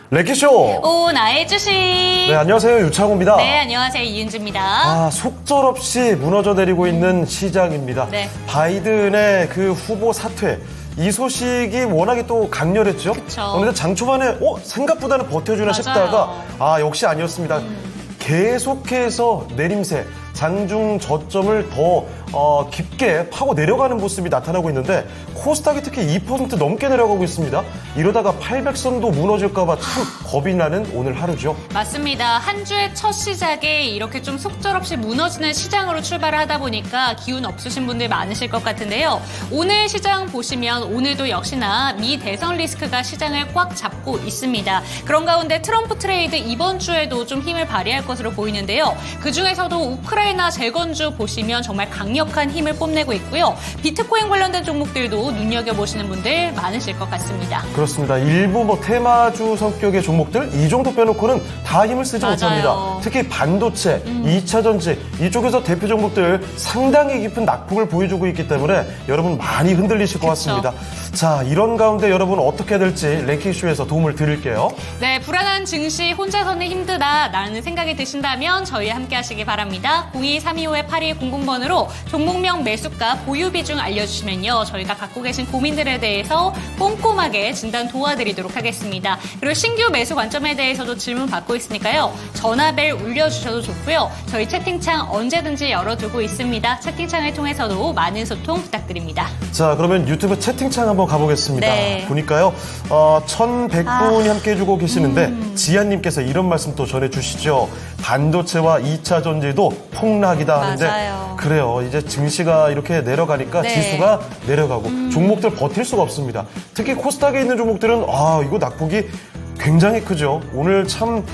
랭키쇼! 오, 나의 주식! 네, 안녕하세요. 유창호입니다. 네, 안녕하세요. 이윤주입니다. 속절없이 무너져 내리고 있는 시장입니다. 네. 바이든의 그 후보 사퇴. 이 소식이 워낙에 또 강렬했죠. 그쵸. 그런데 장 초반에 생각보다는 버텨주나 맞아요. 싶다가 역시 아니었습니다. 계속해서 내림세, 장중 저점을 더 깊게 파고 내려가는 모습이 나타나고 있는데 코스닥이 특히 2% 넘게 내려가고 있습니다. 이러다가 800선도 무너질까 봐 참 겁이 나는 오늘 하루죠. 맞습니다. 한 주의 첫 시작에 이렇게 좀 속절없이 무너지는 시장으로 출발을 하다 보니까 기운 없으신 분들 많으실 것 같은데요. 오늘 시장 보시면 오늘도 역시나 미 대선 리스크가 시장을 꽉 잡고 있습니다. 그런 가운데 트럼프 트레이드 이번 주에도 좀 힘을 발휘할 것으로 보이는데요. 그중에서도 우크라이나 재건주 보시면 정말 강력한 힘을 뽐내고 있고요. 비트코인 관련된 종목들도 눈여겨보시는 분들 많으실 것 같습니다. 그렇습니다. 일부 테마주 성격의 종목들 이 정도 빼놓고는 다 힘을 쓰지 맞아요. 못합니다. 특히 반도체, 2차 전지 이쪽에서 대표 종목들 상당히 깊은 낙폭을 보여주고 있기 때문에 여러분 많이 흔들리실 것 그쵸. 같습니다. 자, 이런 가운데 여러분 어떻게 해야 될지 랭킹쇼에서 도움을 드릴게요. 네, 불안한 증시 혼자서는 힘들다라는 생각이 드신다면 저희와 함께 하시기 바랍니다. 02-325-8100번으로 종목명 매수가 보유 비중 알려주시면요. 저희가 갖고 계신 고민들에 대해서 꼼꼼하게 진단 도와드리도록 하겠습니다. 그리고 신규 매수 관점에 대해서도 질문 받고 있으니까요. 전화벨 울려주셔도 좋고요. 저희 채팅창 언제든지 열어두고 있습니다. 채팅창을 통해서도 많은 소통 부탁드립니다. 자, 그러면 유튜브 채팅창 한번 가보겠습니다. 네. 보니까요, 1100분이 함께 해주고 계시는데, 지한님께서 이런 말씀 또 전해주시죠. 반도체와 2차 전지도 폭락이다 하는데, 맞아요. 그래요. 이제 증시가 이렇게 내려가니까 네. 지수가 내려가고, 종목들 버틸 수가 없습니다. 특히 코스닥에 있는 종목들은, 이거 낙폭이 굉장히 크죠. 오늘 참,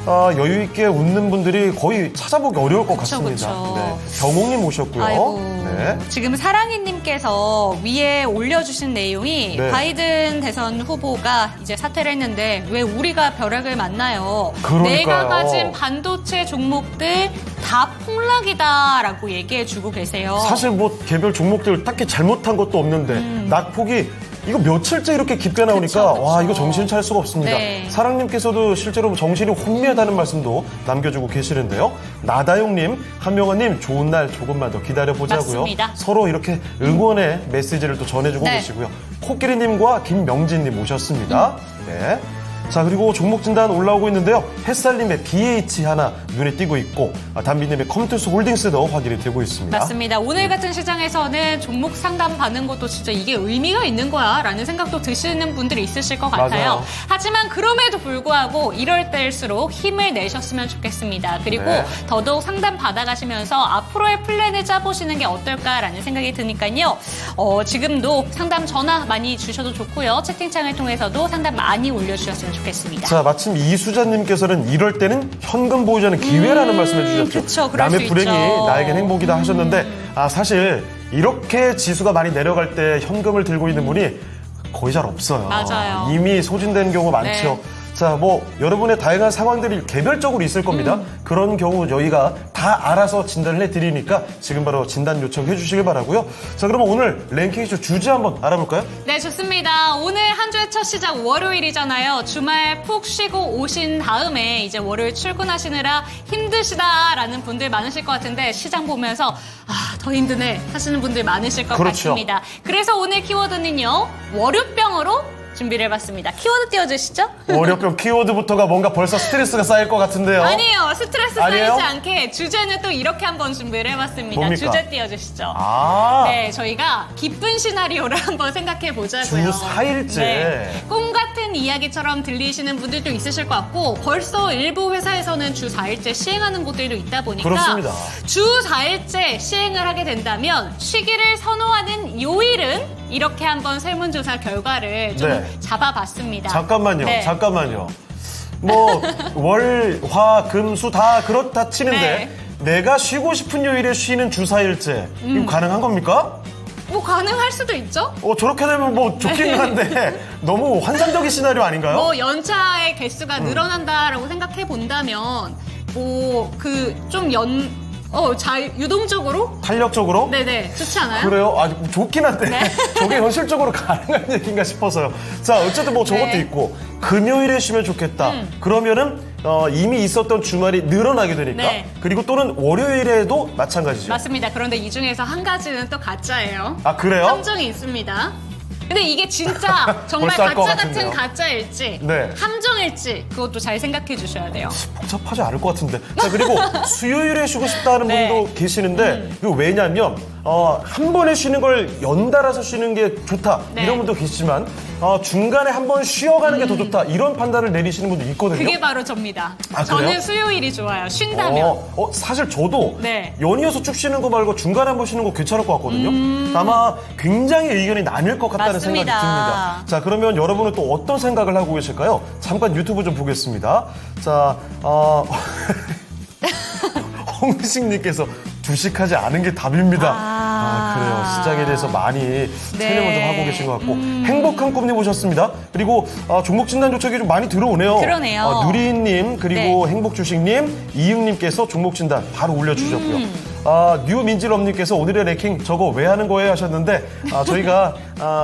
여유 있게 웃는 분들이 거의 찾아보기 어려울 것 그쵸, 같습니다. 그쵸. 네. 경옥님 모셨고요. 아이고, 네. 지금 사랑이님께서 위에 올려주신 내용이 네. 바이든 대선 후보가 이제 사퇴를 했는데 왜 우리가 벼락을 만나요? 그러니까요. 내가 가진 반도체 종목들 다 폭락이다라고 얘기해주고 계세요. 사실 개별 종목들 딱히 잘못한 것도 없는데 낙폭이 이거 며칠째 이렇게 깊게 나오니까 그쵸. 와 이거 정신 차릴 수가 없습니다. 네. 사랑님께서도 실제로 정신이 혼미하다는 말씀도 남겨주고 계시는데요. 나다용님, 한명아님 좋은 날 조금만 더 기다려보자고요. 맞습니다. 서로 이렇게 응원의 메시지를 또 전해주고 네. 계시고요. 코끼리님과 김명진님 모셨습니다. 네. 자, 그리고 종목 진단 올라오고 있는데요. 햇살님의 BH 하나 눈에 띄고 있고, 담비님의 컴투스 홀딩스도 확인이 되고 있습니다. 맞습니다. 오늘 같은 시장에서는 종목 상담 받는 것도 진짜 이게 의미가 있는 거야 라는 생각도 드시는 분들이 있으실 것 같아요. 맞아요. 하지만 그럼에도 불구하고 이럴 때일수록 힘을 내셨으면 좋겠습니다. 그리고 네. 더더욱 상담 받아가시면서 앞으로의 플랜을 짜보시는 게 어떨까라는 생각이 드니까요. 지금도 상담 전화 많이 주셔도 좋고요. 채팅창을 통해서도 상담 많이 올려주셨으면 좋겠습니다. 자, 마침 이수자님께서는 이럴 때는 현금 보유자는 기회라는 말씀해 주셨죠. 그쵸, 그럴 남의 수 불행이 있죠. 나에겐 행복이다 하셨는데, 사실 이렇게 지수가 많이 내려갈 때 현금을 들고 있는 분이 거의 잘 없어요. 맞아요. 이미 소진된 경우가 많죠. 네. 자, 여러분의 다양한 상황들이 개별적으로 있을 겁니다. 그런 경우 저희가 다 알아서 진단을 해드리니까 지금 바로 진단 요청해 주시길 바라고요. 자, 그러면 오늘 랭킹쇼 주제 한번 알아볼까요? 네, 좋습니다. 오늘 한 주의 첫 시작 월요일이잖아요. 주말 푹 쉬고 오신 다음에 이제 월요일 출근하시느라 힘드시다라는 분들 많으실 것 같은데 시장 보면서 더 힘드네 하시는 분들 많으실 것 그렇죠. 같습니다. 그래서 오늘 키워드는요. 월요병으로 준비를 해봤습니다. 키워드 띄워주시죠? 월요병 키워드부터가 뭔가 벌써 스트레스가 쌓일 것 같은데요. 아니에요. 스트레스 아니에요? 쌓이지 않게 주제는 또 이렇게 한번 준비를 해봤습니다. 뭡니까? 주제 띄워주시죠. 네. 저희가 기쁜 시나리오를 한번 생각해 보자고요. 주 4일째. 꿈 같은 이야기처럼 들리시는 분들도 있으실 것 같고 벌써 일부 회사에서는 주 4일째 시행하는 곳들도 있다 보니까 그렇습니다. 주 4일째 시행을 하게 된다면 쉬기를 선호하는 요일은 이렇게 한번 설문조사 결과를 좀 네. 잡아봤습니다. 잠깐만요. 네. 잠깐만요. 월, 화, 금, 수 다 그렇다 치는데 네. 내가 쉬고 싶은 요일에 쉬는 주 4일째 이거 가능한 겁니까? 뭐 가능할 수도 있죠. 저렇게 되면 좋긴 한데 너무 환상적인 시나리오 아닌가요? 뭐 연차의 개수가 늘어난다라고 생각해 본다면 좀 유동적으로? 탄력적으로? 네네. 좋지 않아요? 그래요? 좋긴 한데 네. 저게 현실적으로 가능한 얘기인가 싶어서요. 자, 어쨌든 뭐 저것도 네. 있고 금요일에 쉬면 좋겠다. 그러면은 이미 있었던 주말이 늘어나게 되니까. 네. 그리고 또는 월요일에도 마찬가지죠. 맞습니다. 그런데 이 중에서 한 가지는 또 가짜예요. 아, 그래요? 함정이 있습니다. 근데 이게 진짜 정말 벌써 알것 가짜 같은 같은데요. 가짜일지 네. 함정일지 그것도 잘 생각해 주셔야 돼요. 복잡하지 않을 것 같은데. 자, 그리고 수요일에 쉬고 싶다는 네. 분도 계시는데, 이거 왜냐면, 한 번에 쉬는 걸 연달아서 쉬는 게 좋다. 네. 이런 분도 계시지만, 중간에 한 번 쉬어가는 게 더 좋다. 이런 판단을 내리시는 분도 있거든요. 그게 바로 접니다. 아, 그래요? 저는 수요일이 좋아요. 쉰다면. 사실 저도 네. 연이어서 쭉 쉬는 거 말고 중간에 한 번 쉬는 거 괜찮을 것 같거든요. 아마 굉장히 의견이 나뉠 것 같다는 생각이 맞습니다. 듭니다. 자, 그러면 여러분은 또 어떤 생각을 하고 계실까요? 잠깐 유튜브 좀 보겠습니다. 자, 홍식님께서 주식하지 않은 게 답입니다. 그래요. 시장에 대해서 많이 체념을 좀 하고 계신 것 같고. 행복한 꿈님 오셨습니다. 그리고 종목 진단 요청이 좀 많이 들어오네요. 그러네요. 누리님, 그리고 네. 행복주식님, 이응님께서 종목 진단 바로 올려주셨고요. 뉴민지럼님께서 오늘의 래킹 저거 왜 하는 거예요 하셨는데, 저희가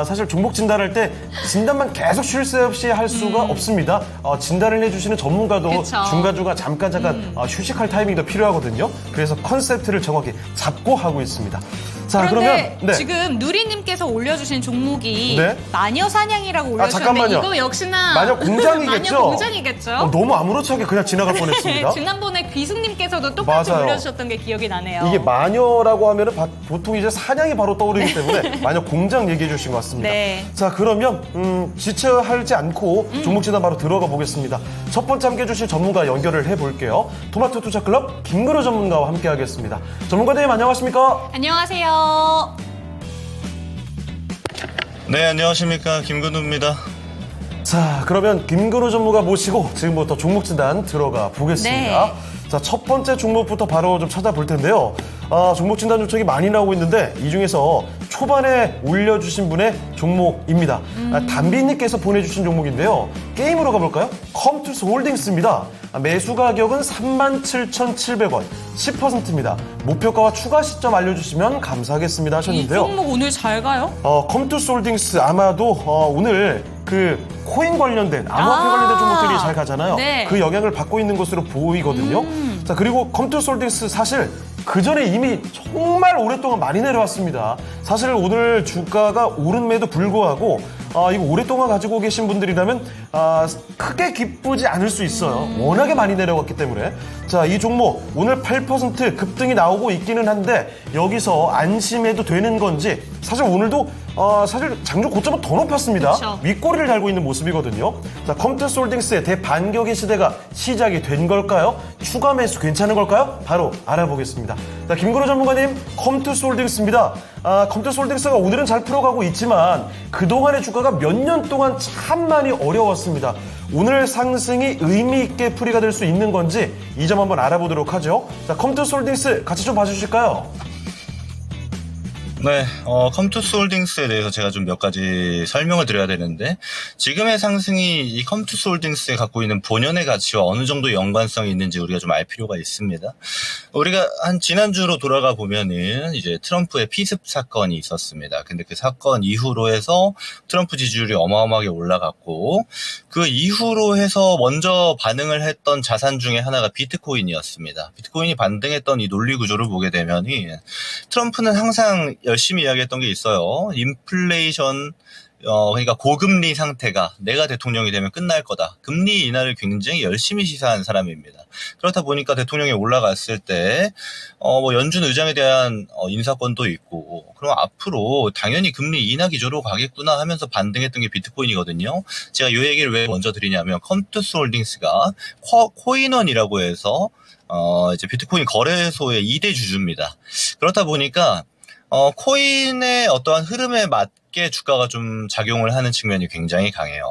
사실 종목 진단할 때 진단만 계속 쉴 새 없이 할 수가 없습니다. 진단을 해주시는 전문가도 그쵸. 중간중간 잠깐 휴식할 타이밍도 필요하거든요. 그래서 컨셉트를 정확히 잡고 하고 있습니다. 자, 그런데 그러면 지금 누리님께서 올려주신 종목이 네. 마녀 사냥이라고 올려주셨는데 잠깐만요. 이거 역시나 마녀 공장이겠죠? 마녀 공장이겠죠? 너무 아무렇지 않게 그냥 지나갈 뻔했습니다. 지난번에 귀숙님께서도 똑같이 맞아요. 올려주셨던 게 기억이 나네요. 이게 마녀라고 하면은 보통 이제 사냥이 바로 떠오르기 때문에 마녀 공장 얘기해 주신 것 같습니다. 네. 자, 그러면 지체하지 않고 종목 진단 바로 들어가 보겠습니다. 첫 번째 함께 해주실 전문가 연결을 해볼게요. 토마토 투자클럽 김근호 전문가와 함께 하겠습니다. 전문가님 안녕하십니까? 안녕하세요. 네, 안녕하십니까. 김근우입니다. 자, 그러면 김근호 전문가 모시고 지금부터 종목 진단 들어가 보겠습니다. 네. 자, 첫 번째 종목부터 바로 좀 찾아볼 텐데요. 종목 진단 요청이 많이 나오고 있는데 이 중에서 초반에 올려주신 분의 종목입니다. 담비님께서 보내주신 종목인데요. 게임으로 가볼까요? 컴투스 홀딩스입니다. 매수 가격은 37,700원, 10%입니다. 목표가와 추가 시점 알려주시면 감사하겠습니다 이 하셨는데요. 종목 오늘 잘 가요? 컴투스 홀딩스 아마도 오늘 그 코인 관련된 암호화폐 관련된 종목들이 잘 가잖아요. 네. 그 영향을 받고 있는 것으로 보이거든요. 자, 그리고 컴투스 홀딩스 사실 그 전에 이미 정말 오랫동안 많이 내려왔습니다. 사실 오늘 주가가 오름에도 불구하고 이거 오랫동안 가지고 계신 분들이라면 크게 기쁘지 않을 수 있어요. 워낙에 많이 내려갔기 때문에. 자, 이 종목 오늘 8% 급등이 나오고 있기는 한데 여기서 안심해도 되는 건지 사실 오늘도 사실 장중 고점은 더 높았습니다. 그쵸. 윗꼬리를 달고 있는 모습이거든요. 자, 컴투스 홀딩스의 대반격의 시대가 시작이 된 걸까요? 추가 매수 괜찮은 걸까요? 바로 알아보겠습니다. 자, 김근호 전문가님, 컴투스 홀딩스입니다. 컴투스 홀딩스가 오늘은 잘 풀어가고 있지만 그동안의 주가가 몇 년 동안 참 많이 어려웠습니다. 오늘 상승이 의미 있게 풀이가 될 수 있는 건지 이 점 한번 알아보도록 하죠. 자, 컴투스 홀딩스 같이 좀 봐주실까요? 네, 컴투스 홀딩스에 대해서 제가 좀 몇 가지 설명을 드려야 되는데, 지금의 상승이 이 컴투스 홀딩스에 갖고 있는 본연의 가치와 어느 정도 연관성이 있는지 우리가 좀 알 필요가 있습니다. 우리가 한 지난주로 돌아가 보면은 이제 트럼프의 피습 사건이 있었습니다. 근데 그 사건 이후로 해서 트럼프 지지율이 어마어마하게 올라갔고, 그 이후로 해서 먼저 반응을 했던 자산 중에 하나가 비트코인이었습니다. 비트코인이 반등했던 이 논리 구조를 보게 되면이 트럼프는 항상 열심히 이야기했던 게 있어요. 인플레이션, 그러니까 고금리 상태가 내가 대통령이 되면 끝날 거다. 금리 인하를 굉장히 열심히 시사한 사람입니다. 그렇다 보니까 대통령이 올라갔을 때, 연준 의장에 대한 인사권도 있고, 그럼 앞으로 당연히 금리 인하 기조로 가겠구나 하면서 반등했던 게 비트코인이거든요. 제가 이 얘기를 왜 먼저 드리냐면, 컴투스 홀딩스가 코인원이라고 해서, 이제 비트코인 거래소의 2대 주주입니다. 그렇다 보니까, 코인의 어떠한 흐름에 맞게 주가가 좀 작용을 하는 측면이 굉장히 강해요.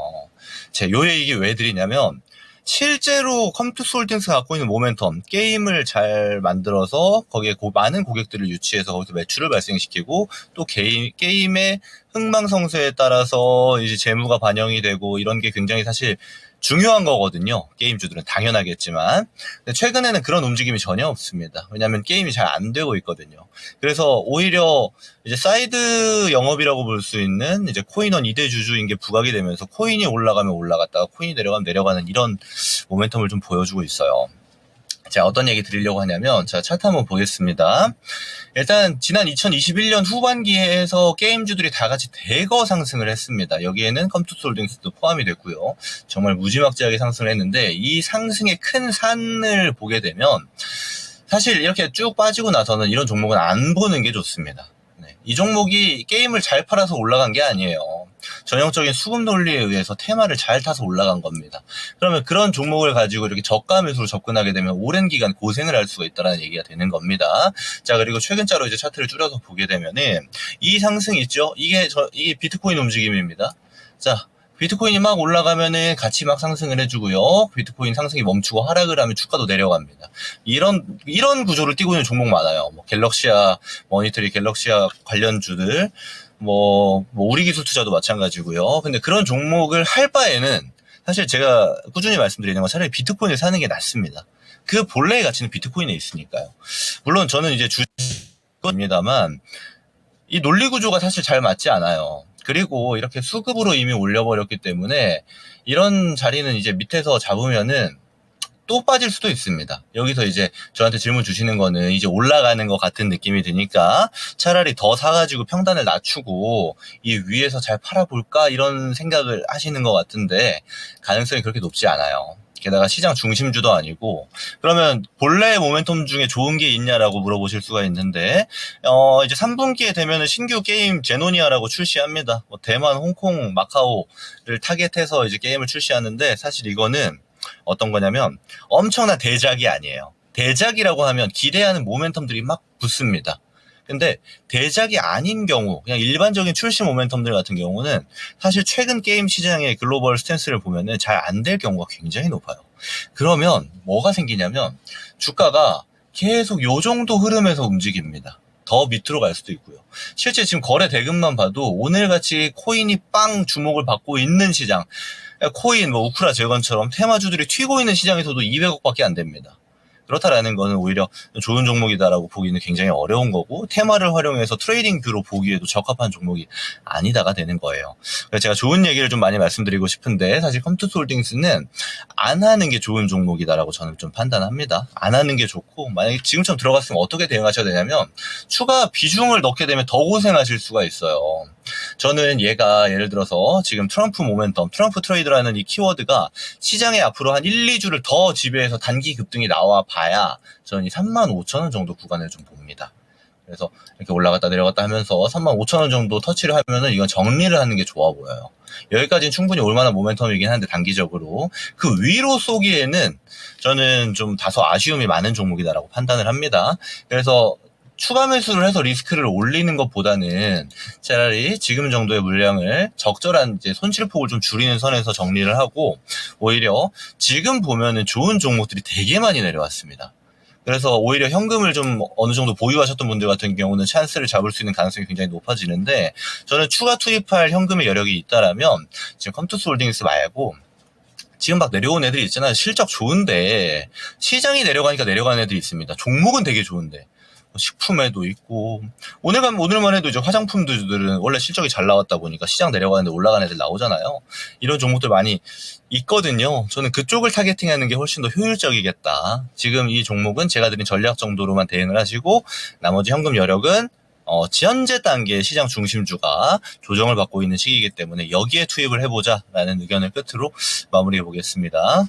제가 요 얘기 왜 드리냐면, 실제로 컴투스 홀딩스가 갖고 있는 모멘텀, 게임을 잘 만들어서 거기에 많은 고객들을 유치해서 거기서 매출을 발생시키고 또 게임의 흥망성쇠에 따라서 이제 재무가 반영이 되고 이런 게 굉장히 사실 중요한 거거든요. 게임주들은 당연하겠지만. 근데 최근에는 그런 움직임이 전혀 없습니다. 왜냐하면 게임이 잘 안 되고 있거든요. 그래서 오히려 이제 사이드 영업이라고 볼 수 있는 이제 코인원 2대 주주인 게 부각이 되면서 코인이 올라가면 올라갔다가 코인이 내려가면 내려가는 이런 모멘텀을 좀 보여주고 있어요. 자, 어떤 얘기 드리려고 하냐면, 자, 차트 한번 보겠습니다. 일단, 지난 2021년 후반기에서 게임주들이 다 같이 대거 상승을 했습니다. 여기에는 컴투스홀딩스도 포함이 됐고요. 정말 무지막지하게 상승을 했는데, 이 상승의 큰 산을 보게 되면, 사실 이렇게 쭉 빠지고 나서는 이런 종목은 안 보는 게 좋습니다. 네, 이 종목이 게임을 잘 팔아서 올라간 게 아니에요. 전형적인 수급 논리에 의해서 테마를 잘 타서 올라간 겁니다. 그러면 그런 종목을 가지고 이렇게 저가 매수로 접근하게 되면 오랜 기간 고생을 할 수가 있다는 얘기가 되는 겁니다. 자, 그리고 최근자로 이제 차트를 줄여서 보게 되면은 이 상승 있죠? 이게 비트코인 움직임입니다. 자, 비트코인이 막 올라가면은 같이 막 상승을 해주고요. 비트코인 상승이 멈추고 하락을 하면 주가도 내려갑니다. 이런 구조를 띠고 있는 종목 많아요. 뭐 갤럭시아, 머니터리 갤럭시아 관련주들, 뭐 우리기술 투자도 마찬가지고요. 근데 그런 종목을 할 바에는 사실 제가 꾸준히 말씀드리는 건 차라리 비트코인을 사는 게 낫습니다. 그 본래의 가치는 비트코인에 있으니까요. 물론 저는 이제 주입니다만 이 논리 구조가 사실 잘 맞지 않아요. 그리고 이렇게 수급으로 이미 올려버렸기 때문에 이런 자리는 이제 밑에서 잡으면은 또 빠질 수도 있습니다. 여기서 이제 저한테 질문 주시는 거는 이제 올라가는 것 같은 느낌이 드니까 차라리 더 사가지고 평단을 낮추고 이 위에서 잘 팔아볼까 이런 생각을 하시는 것 같은데 가능성이 그렇게 높지 않아요. 게다가 시장 중심주도 아니고 그러면 본래 모멘텀 중에 좋은 게 있냐라고 물어보실 수가 있는데 이제 3분기에 되면은 신규 게임 제노니아라고 출시합니다. 뭐 대만, 홍콩, 마카오를 타겟해서 이제 게임을 출시하는데 사실 이거는 어떤 거냐면 엄청난 대작이 아니에요. 대작이라고 하면 기대하는 모멘텀들이 막 붙습니다. 근데 대작이 아닌 경우 그냥 일반적인 출시 모멘텀들 같은 경우는 사실 최근 게임 시장의 글로벌 스탠스를 보면은 잘 안 될 경우가 굉장히 높아요. 그러면 뭐가 생기냐면 주가가 계속 요 정도 흐름에서 움직입니다. 더 밑으로 갈 수도 있고요. 실제 지금 거래 대금만 봐도 오늘같이 코인이 빵 주목을 받고 있는 시장, 코인, 뭐 우크라 재건처럼 테마주들이 튀고 있는 시장에서도 200억밖에 안 됩니다. 그렇다라는 거는 오히려 좋은 종목이다라고 보기는 굉장히 어려운 거고 테마를 활용해서 트레이딩 뷰로 보기에도 적합한 종목이 아니다가 되는 거예요. 그래서 제가 좋은 얘기를 좀 많이 말씀드리고 싶은데 사실 컴투스홀딩스는 안 하는 게 좋은 종목이다라고 저는 좀 판단합니다. 안 하는 게 좋고 만약에 지금처럼 들어갔으면 어떻게 대응하셔야 되냐면 추가 비중을 넣게 되면 더 고생하실 수가 있어요. 저는 얘가 예를 들어서 지금 트럼프 모멘텀, 트럼프 트레이드라는 이 키워드가 시장에 앞으로 한 1, 2주를 더 지배해서 단기 급등이 나와 봐야 저는 이 35,000원 정도 구간을 좀 봅니다. 그래서 이렇게 올라갔다 내려갔다 하면서 35,000원 정도 터치를 하면은 이건 정리를 하는 게 좋아 보여요. 여기까지는 충분히 올만한 모멘텀이긴 한데 단기적으로 그 위로 쏘기에는 저는 좀 다소 아쉬움이 많은 종목이다라고 판단을 합니다. 그래서 추가 매수를 해서 리스크를 올리는 것보다는 차라리 지금 정도의 물량을 적절한 이제 손실폭을 좀 줄이는 선에서 정리를 하고 오히려 지금 보면은 좋은 종목들이 되게 많이 내려왔습니다. 그래서 오히려 현금을 좀 어느 정도 보유하셨던 분들 같은 경우는 찬스를 잡을 수 있는 가능성이 굉장히 높아지는데 저는 추가 투입할 현금의 여력이 있다라면 지금 컴투스홀딩스 말고 지금 막 내려온 애들이 있잖아요. 실적 좋은데 시장이 내려가니까 내려가는 애들이 있습니다. 종목은 되게 좋은데. 식품에도 있고 오늘만 해도 이제 화장품들은 원래 실적이 잘 나왔다 보니까 시장 내려가는데 올라가는 애들 나오잖아요. 이런 종목들 많이 있거든요. 저는 그쪽을 타겟팅하는 게 훨씬 더 효율적이겠다. 지금 이 종목은 제가 드린 전략 정도로만 대응을 하시고 나머지 현금 여력은 현재 단계의 시장 중심주가 조정을 받고 있는 시기이기 때문에 여기에 투입을 해보자라는 의견을 끝으로 마무리해 보겠습니다.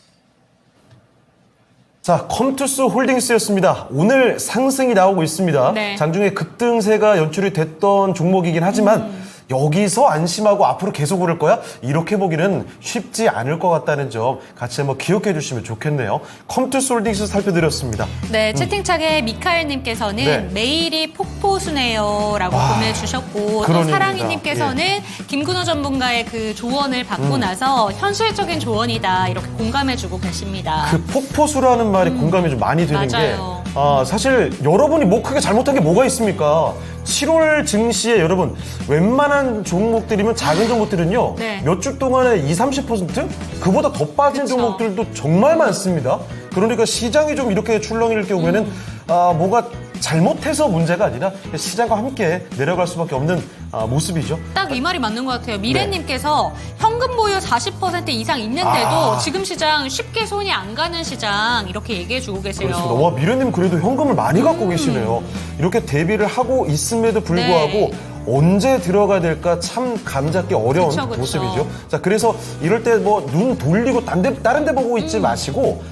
자, 컴투스 홀딩스였습니다. 오늘 상승이 나오고 있습니다. 네. 장중에 급등세가 연출이 됐던 종목이긴 하지만 여기서 안심하고 앞으로 계속 오를 거야? 이렇게 보기는 쉽지 않을 것 같다는 점 같이 한번 기억해 주시면 좋겠네요. 컴투스 홀딩스 살펴드렸습니다. 네, 채팅창에 미카엘님께서는 네. 매일이 폭포수네요 라고 보내주셨고 그런 또 사랑이님께서는 김근호 전문가의 그 조언을 받고 나서 현실적인 조언이다 이렇게 공감해주고 계십니다. 그 폭포수라는 말이 공감이 좀 많이 되는 맞아요. 게 사실 여러분이 뭐 크게 잘못한 게 뭐가 있습니까? 7월 증시에 여러분 웬만한 종목들이면 작은 종목들은요. 네. 몇 주 동안에 30% 그보다 더 빠진 그쵸. 종목들도 정말 많습니다. 그러니까 시장이 좀 이렇게 출렁일 경우에는 뭐가 잘못해서 문제가 아니라 시장과 함께 내려갈 수밖에 없는 모습이죠. 딱 이 말이 맞는 것 같아요. 미래님께서 현금 보유 40% 이상 있는데도 지금 시장 쉽게 손이 안 가는 시장 이렇게 얘기해주고 계세요. 그렇습니다. 와, 미래님 그래도 현금을 많이 갖고 계시네요. 이렇게 대비를 하고 있음에도 불구하고 네. 언제 들어가야 될까 참 감잡기 어려운 그쵸. 모습이죠. 자, 그래서 이럴 때 뭐 눈 돌리고 다른 데 보고 있지 마시고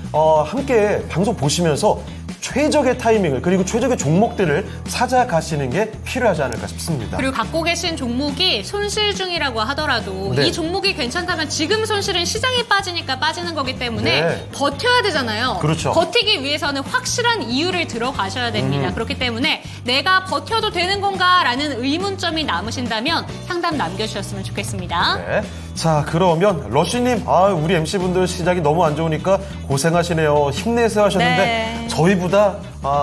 함께 방송 보시면서 최적의 타이밍을 그리고 최적의 종목들을 찾아가시는 게 필요하지 않을까 싶습니다. 그리고 갖고 계신 종목이 손실 중이라고 하더라도 네. 이 종목이 괜찮다면 지금 손실은 시장이 빠지니까 빠지는 거기 때문에 네. 버텨야 되잖아요. 그렇죠. 버티기 위해서는 확실한 이유를 들어가셔야 됩니다. 그렇기 때문에 내가 버텨도 되는 건가라는 의문점이 남으신다면 상담 남겨주셨으면 좋겠습니다. 네. 자, 그러면 러쉬님, 우리 MC분들 시작이 너무 안 좋으니까 고생하시네요. 힘내세요 하셨는데 네. 저희보다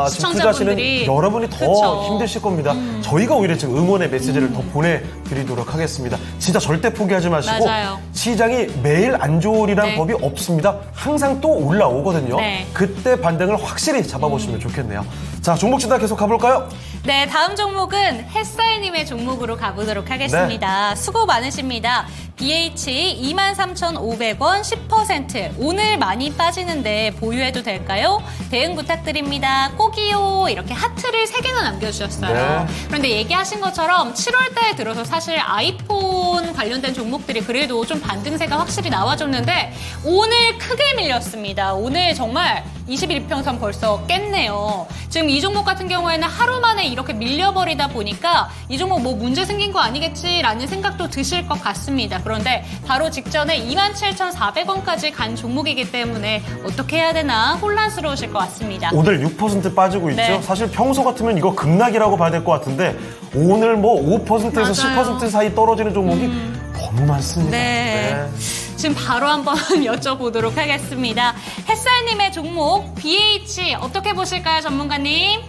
지금 투자하시는 시청자분들이 여러분이 더 그쵸. 힘드실 겁니다. 저희가 오히려 지금 응원의 메시지를 더 보내드리도록 하겠습니다. 진짜 절대 포기하지 마시고 맞아요. 시장이 매일 안 좋으리란 네. 법이 없습니다. 항상 또 올라오거든요. 네. 그때 반등을 확실히 잡아보시면 좋겠네요. 자, 종목 진단 계속 가볼까요? 네, 다음 종목은 햇살님의 종목으로 가보도록 하겠습니다. 수고 많으십니다. BH 23,500원 10%. 오늘 많이 빠지는데 보유해도 될까요? 대응 부탁드립니다. 꼭이요. 이렇게 하트를 3개나 남겨주셨어요. 네. 그런데 얘기하신 것처럼 7월달에 들어서 사실 아이폰 관련된 종목들이 그래도 좀 반등세가 확실히 나와줬는데 오늘 크게 밀렸습니다. 오늘 정말 21평선 벌써 깼네요. 지금 이 종목 같은 경우에는 하루 만에 이렇게 밀려버리다 보니까 이 종목 뭐 문제 생긴 거 아니겠지라는 생각도 드실 것 같습니다. 그런데 바로 직전에 27,400원까지 간 종목이기 때문에 어떻게 해야 되나 혼란스러우실 것 같습니다. 오늘 6% 빠지고 있죠. 네. 사실 평소 같으면 이거 급락이라고 봐야 될 것 같은데 오늘 뭐 5%에서 맞아요. 10% 사이 떨어지는 종목이 너무 많습니다. 네. 지금 바로 한번 여쭤보도록 하겠습니다. 햇살님의 종목 BH 어떻게 보실까요, 전문가님?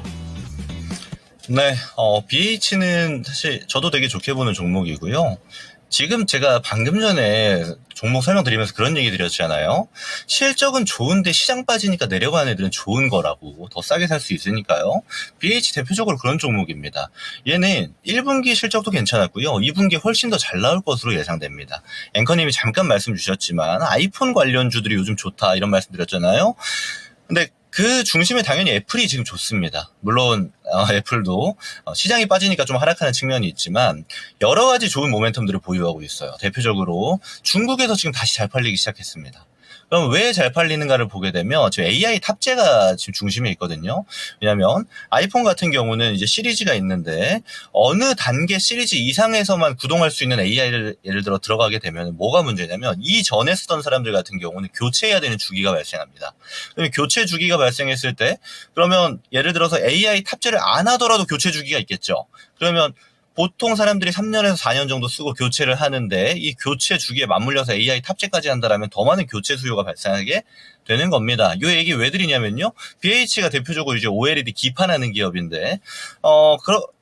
네, BH는 사실 저도 되게 좋게 보는 종목이고요. 지금 제가 방금 전에 종목 설명드리면서 그런 얘기 드렸잖아요. 실적은 좋은데 시장 빠지니까 내려가는 애들은 좋은 거라고 더 싸게 살 수 있으니까요. BH 대표적으로 그런 종목입니다. 얘는 1분기 실적도 괜찮았고요. 2분기 훨씬 더 잘 나올 것으로 예상됩니다. 앵커님이 잠깐 말씀 주셨지만 아이폰 관련주들이 요즘 좋다 이런 말씀 드렸잖아요. 근데 그 중심에 당연히 애플이 지금 좋습니다. 물론 애플도 시장이 빠지니까 좀 하락하는 측면이 있지만 여러 가지 좋은 모멘텀들을 보유하고 있어요. 대표적으로 중국에서 지금 다시 잘 팔리기 시작했습니다. 그럼 왜 잘 팔리는가를 보게 되면 지금 AI 탑재가 지금 중심에 있거든요. 왜냐하면 아이폰 같은 경우는 이제 시리즈가 있는데 어느 단계 시리즈 이상에서만 구동할 수 있는 AI를 예를 들어 들어가게 되면 뭐가 문제냐면 이전에 쓰던 사람들 같은 경우는 교체해야 되는 주기가 발생합니다. 그러면 교체 주기가 발생했을 때 그러면 예를 들어서 AI 탑재를 안 하더라도 교체 주기가 있겠죠. 그러면 보통 사람들이 3년에서 4년 정도 쓰고 교체를 하는데 이 교체 주기에 맞물려서 AI 탑재까지 한다라면 더 많은 교체 수요가 발생하게 되는 겁니다. 이 얘기 왜 드리냐면요. BH가 대표적으로 이제 OLED 기판하는 기업인데,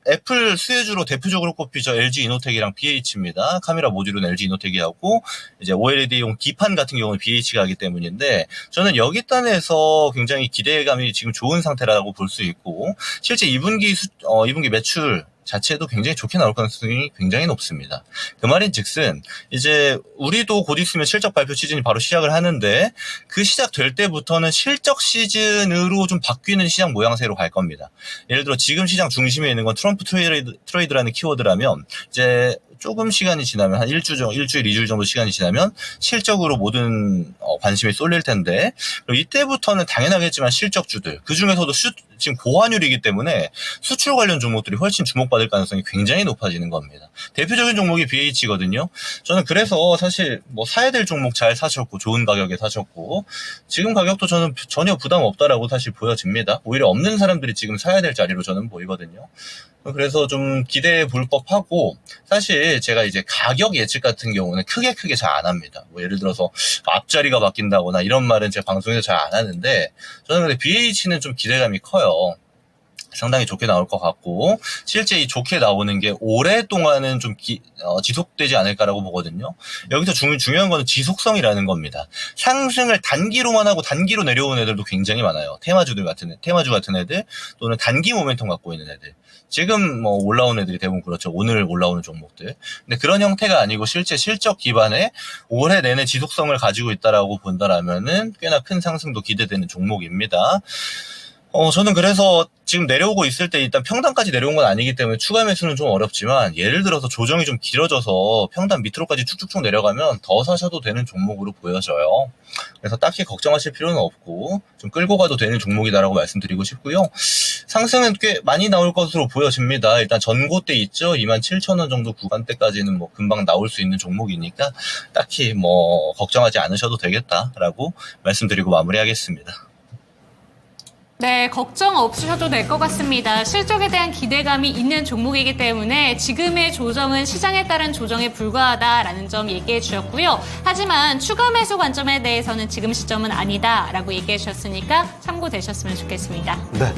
애플 수혜주로 대표적으로 꼽히죠. LG 이노텍이랑 BH입니다. 카메라 모듈은 LG 이노텍이하고, 이제 OLED용 기판 같은 경우는 BH가 하기 때문인데, 저는 여기 단에서 굉장히 기대감이 지금 좋은 상태라고 볼 수 있고, 실제 2분기 매출, 자체도 굉장히 좋게 나올 가능성이 굉장히 높습니다. 그 말인 즉슨 이제 우리도 곧 있으면 실적 발표 시즌이 바로 시작을 하는데 그 시작될 때부터는 실적 시즌으로 좀 바뀌는 시장 모양새로 갈 겁니다. 예를 들어 지금 시장 중심에 있는 건 트럼프 트레이드라는 키워드라면 이제 조금 시간이 지나면 한 일주일, 2주 정도 시간이 지나면 실적으로 모든 관심이 쏠릴 텐데 그리고 이때부터는 당연하겠지만 실적주들 그중에서도 지금 고환율이기 때문에 수출 관련 종목들이 훨씬 주목받을 가능성이 굉장히 높아지는 겁니다. 대표적인 종목이 BH거든요. 저는 그래서 사실 뭐 사야 될 종목 잘 사셨고 좋은 가격에 사셨고 지금 가격도 저는 전혀 부담 없다라고 사실 보여집니다. 오히려 없는 사람들이 지금 사야 될 자리로 저는 보이거든요. 그래서 좀 기대해 볼 법하고 사실 제가 이제 가격 예측 같은 경우는 크게 잘 안 합니다. 뭐 예를 들어서 앞자리가 바뀐다거나 이런 말은 제가 방송에서 잘 안 하는데 저는 근데 BH는 좀 기대감이 커요. 상당히 좋게 나올 것 같고 실제 이 좋게 나오는 게 오랫동안은 좀 지속되지 않을까라고 보거든요. 여기서 중요한 거는 지속성이라는 겁니다. 상승을 단기로만 하고 단기로 내려오는 애들도 굉장히 많아요. 테마주 같은 애들 또는 단기 모멘텀 갖고 있는 애들. 지금 뭐 올라오는 애들이 대부분 그렇죠. 오늘 올라오는 종목들. 근데 그런 형태가 아니고 실제 실적 기반에 올해 내내 지속성을 가지고 있다라고 본다라면은 꽤나 큰 상승도 기대되는 종목입니다. 저는 그래서 지금 내려오고 있을 때 일단 평단까지 내려온 건 아니기 때문에 추가 매수는 좀 어렵지만 예를 들어서 조정이 좀 길어져서 평단 밑으로까지 쭉쭉쭉 내려가면 더 사셔도 되는 종목으로 보여져요. 그래서 딱히 걱정하실 필요는 없고 좀 끌고 가도 되는 종목이다라고 말씀드리고 싶고요. 상승은 꽤 많이 나올 것으로 보여집니다. 일단 전고대 있죠. 27,000원 정도 구간대까지는 뭐 금방 나올 수 있는 종목이니까 딱히 뭐 걱정하지 않으셔도 되겠다라고 말씀드리고 마무리하겠습니다. 네, 걱정 없으셔도 될 것 같습니다. 실적에 대한 기대감이 있는 종목이기 때문에 지금의 조정은 시장에 따른 조정에 불과하다라는 점 얘기해 주셨고요. 하지만 추가 매수 관점에 대해서는 지금 시점은 아니다라고 얘기해 주셨으니까 참고되셨으면 좋겠습니다. 네.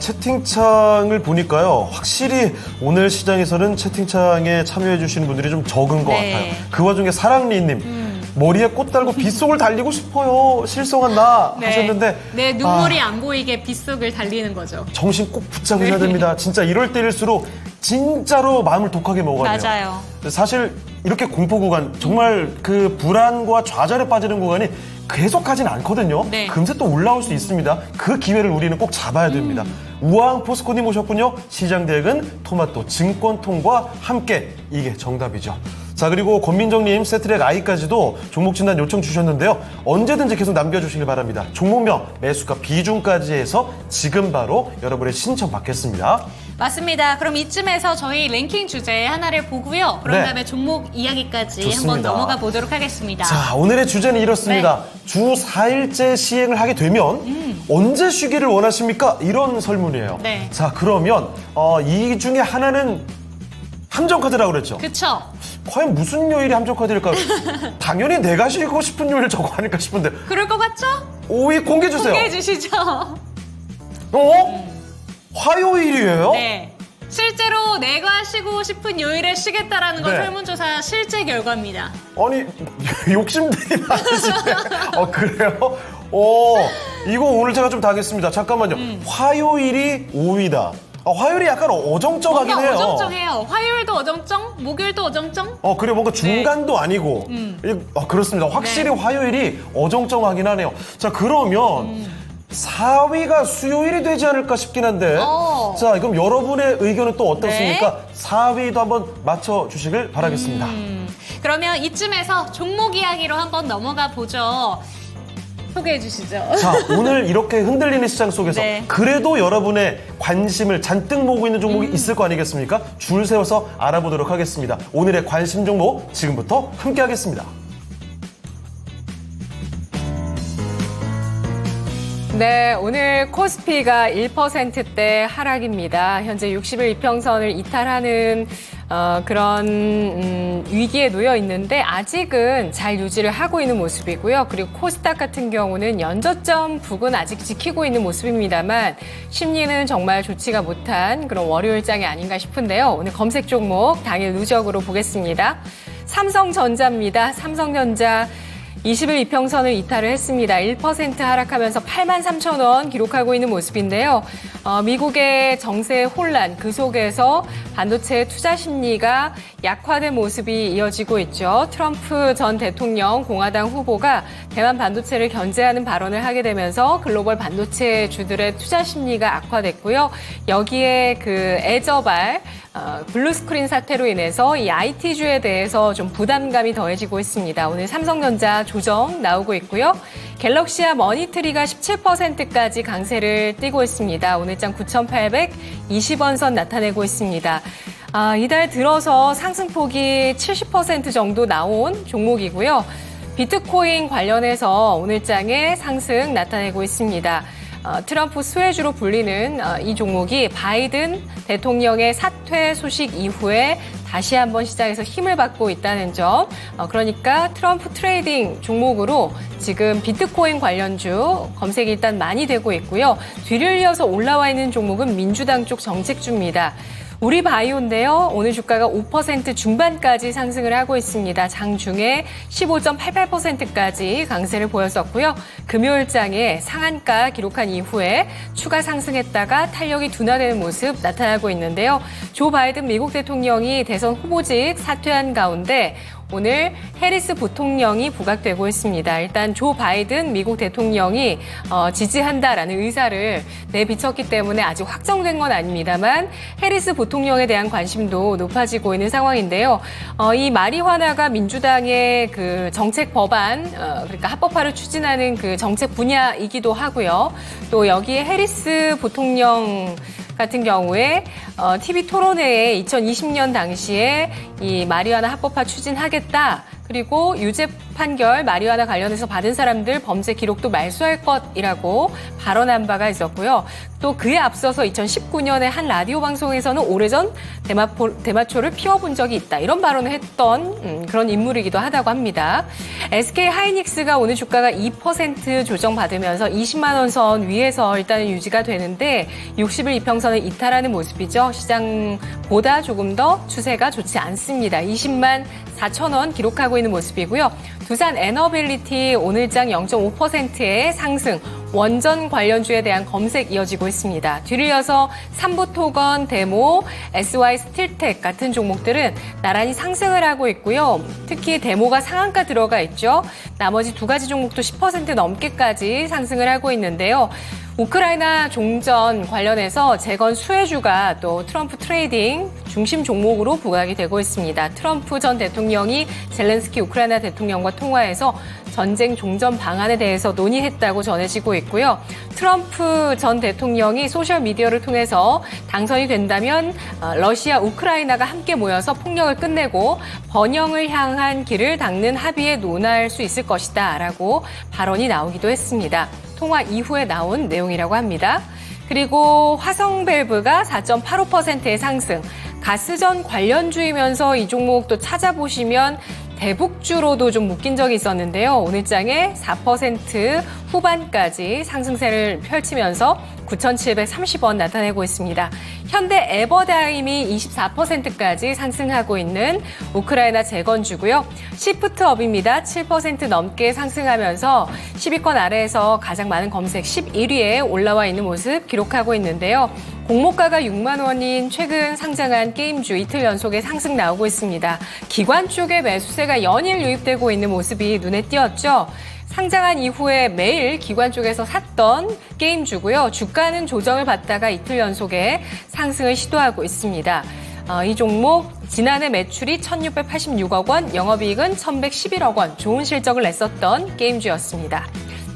채팅창을 보니까요. 확실히 오늘 시장에서는 채팅창에 참여해 주시는 분들이 좀 적은 것 네. 같아요. 그 와중에 사랑리님. 머리에 꽃 달고 빗속을 달리고 싶어요. 실성한 나 하셨는데 네, 눈물이 안 보이게 빗속을 달리는 거죠. 정신 꼭 붙잡으셔야 됩니다. 진짜 이럴 때일수록 진짜로 마음을 독하게 먹어야 돼요. 맞아요. 사실 이렇게 공포 구간, 정말 그 불안과 좌절에 빠지는 구간이 계속하진 않거든요. 네. 금세 또 올라올 수 있습니다. 그 기회를 우리는 꼭 잡아야 됩니다. 우왕 포스코님 오셨군요. 시장 대응은 토마토 증권통과 함께, 이게 정답이죠. 자, 그리고 권민정님 세트랙 I까지도 종목 진단 요청 주셨는데요. 언제든지 계속 남겨주시길 바랍니다. 종목명, 매수가 비중까지 해서 지금 바로 여러분의 신청 받겠습니다. 맞습니다. 그럼 이쯤에서 저희 랭킹 주제 하나를 보고요. 그런 네. 다음에 종목 이야기까지 좋습니다. 한번 넘어가 보도록 하겠습니다. 자, 오늘의 주제는 이렇습니다. 주 4일째 시행을 하게 되면 언제 쉬기를 원하십니까? 이런 설문이에요. 네. 자, 그러면 이 중에 하나는 함정카드라고 그랬죠. 그쵸? 과연 무슨 요일이 함정카드일까요? 당연히 내가 쉬고 싶은 요일 저거 아닐까 싶은데. 그럴 것 같죠? 5위 공개해주세요. 공개해 주시죠. 화요일이에요? 네. 실제로 내가 쉬고 싶은 요일에 쉬겠다라는 건 네. 설문조사 실제 결과입니다. 아니, 욕심들이 많으시네. 그래요? 이거 오늘 제가 좀 다 하겠습니다. 잠깐만요. 화요일이 5위다. 화요일이 약간 어정쩡하긴 뭔가 해요. 어정쩡해요. 화요일도 어정쩡, 목요일도 어정쩡. 그래, 뭔가 중간도 아니고. 그렇습니다. 확실히 네. 화요일이 어정쩡하긴 하네요. 자, 그러면 4위가 수요일이 되지 않을까 싶긴 한데. 자, 그럼 여러분의 의견은 또 어떻습니까? 네. 4위도 한번 맞춰주시길 바라겠습니다. 그러면 이쯤에서 종목 이야기로 한번 넘어가 보죠. 소개해 주시죠. 자, 오늘 이렇게 흔들리는 시장 속에서 네. 그래도 여러분의 관심을 잔뜩 모으고 있는 종목이 있을 거 아니겠습니까? 줄 세워서 알아보도록 하겠습니다. 오늘의 관심 종목 지금부터 함께 하겠습니다. 네, 오늘 코스피가 1%대 하락입니다. 현재 60일 이평선을 이탈하는 그런 위기에 놓여 있는데 아직은 잘 유지를 하고 있는 모습이고요. 그리고 코스닥 같은 경우는 연저점 부근 아직 지키고 있는 모습입니다만 심리는 정말 좋지가 못한 그런 월요일장이 아닌가 싶은데요. 오늘 검색 종목 당일 누적으로 보겠습니다. 삼성전자입니다. 삼성전자 20일 이평선을 이탈을 했습니다. 1% 하락하면서 83,000원 기록하고 있는 모습인데요. 미국의 정세 혼란, 그 속에서 반도체 투자 심리가 약화된 모습이 이어지고 있죠. 트럼프 전 대통령 공화당 후보가 대만 반도체를 견제하는 발언을 하게 되면서 글로벌 반도체 주들의 투자 심리가 악화됐고요. 여기에 그 애저발 블루스크린 사태로 인해서 이 IT주에 대해서 좀 부담감이 더해지고 있습니다. 오늘 삼성전자 조정 나오고 있고요. 갤럭시와 머니트리가 17%까지 강세를 띠고 있습니다. 오늘장 9,820원 선 나타내고 있습니다. 이달 들어서 상승폭이 70% 정도 나온 종목이고요. 비트코인 관련해서 오늘장에 상승 나타내고 있습니다. 트럼프 수혜주로 불리는 이 종목이 바이든 대통령의 사퇴 소식 이후에 다시 한번 시장에서 힘을 받고 있다는 점. 그러니까 트럼프 트레이딩 종목으로 지금 비트코인 관련주 검색이 일단 많이 되고 있고요. 뒤를 이어서 올라와 있는 종목은 민주당 쪽 정책주입니다. 우리바이오인데요. 오늘 주가가 5% 중반까지 상승을 하고 있습니다. 장중에 15.88%까지 강세를 보였었고요. 금요일장에 상한가 기록한 이후에 추가 상승했다가 탄력이 둔화되는 모습 나타나고 있는데요. 조 바이든 미국 대통령이 대선 후보직 사퇴한 가운데 오늘 해리스 부통령이 부각되고 있습니다. 일단 조 바이든 미국 대통령이 지지한다라는 의사를 내비쳤기 때문에 아직 확정된 건 아닙니다만 해리스 부통령에 대한 관심도 높아지고 있는 상황인데요. 이 마리화나가 민주당의 그 정책 법안, 그러니까 합법화를 추진하는 그 정책 분야이기도 하고요. 또 여기에 해리스 부통령 같은 경우에 TV 토론회에 2020년 당시에 이 마리화나 합법화 추진하겠다. 그리고 유죄 판결 마리화나 관련해서 받은 사람들 범죄 기록도 말소할 것이라고 발언한 바가 있었고요. 또 그에 앞서서 2019년에 한 라디오 방송에서는 오래전 대마초를 피워본 적이 있다. 이런 발언을 했던 그런 인물이기도 하다고 합니다. SK 하이닉스가 오늘 주가가 2% 조정받으면서 20만 원 선 위에서 일단은 유지가 되는데 60일 이평선을 이탈하는 모습이죠. 시장보다 조금 더 추세가 좋지 않습니다. 20만 4천 원 기록하고 있는 모습이고요. 두산 에너빌리티 오늘장 0.5%의 상승, 원전 관련주에 대한 검색 이어지고 있습니다. 뒤를 이어서 삼부토건, 데모, SY 스틸텍 같은 종목들은 나란히 상승을 하고 있고요. 특히 데모가 상한가 들어가 있죠. 나머지 두 가지 종목도 10% 넘게까지 상승을 하고 있는데요. 우크라이나 종전 관련해서 재건 수혜주가 또 트럼프 트레이딩 중심 종목으로 부각이 되고 있습니다. 트럼프 전 대통령이 젤렌스키 우크라이나 대통령과 통화해서 전쟁 종전 방안에 대해서 논의했다고 전해지고 있고요. 트럼프 전 대통령이 소셜미디어를 통해서 당선이 된다면 러시아, 우크라이나가 함께 모여서 폭력을 끝내고 번영을 향한 길을 닦는 합의에 논할 수 있을 것이다 라고 발언이 나오기도 했습니다. 통화 이후에 나온 내용이라고 합니다. 그리고 화성밸브가 4.85%의 상승, 가스전 관련주이면서 이 종목 또 찾아보시면 대북주로도 좀 묶인 적이 있었는데요. 오늘장에 4% 후반까지 상승세를 펼치면서 9,730원 나타내고 있습니다. 현대 에버다임이 24%까지 상승하고 있는 우크라이나 재건주고요. 시프트업입니다. 7% 넘게 상승하면서 10위권 아래에서 가장 많은 검색 11위에 올라와 있는 모습 기록하고 있는데요. 공모가가 6만 원인 최근 상장한 게임주 이틀 연속에 상승 나오고 있습니다. 기관 쪽에 매수세가 연일 유입되고 있는 모습이 눈에 띄었죠. 상장한 이후에 매일 기관 쪽에서 샀던 게임주고요. 주가는 조정을 받다가 이틀 연속에 상승을 시도하고 있습니다. 이 종목 지난해 매출이 1,686억 원, 영업이익은 1,111억 원, 좋은 실적을 냈었던 게임주였습니다.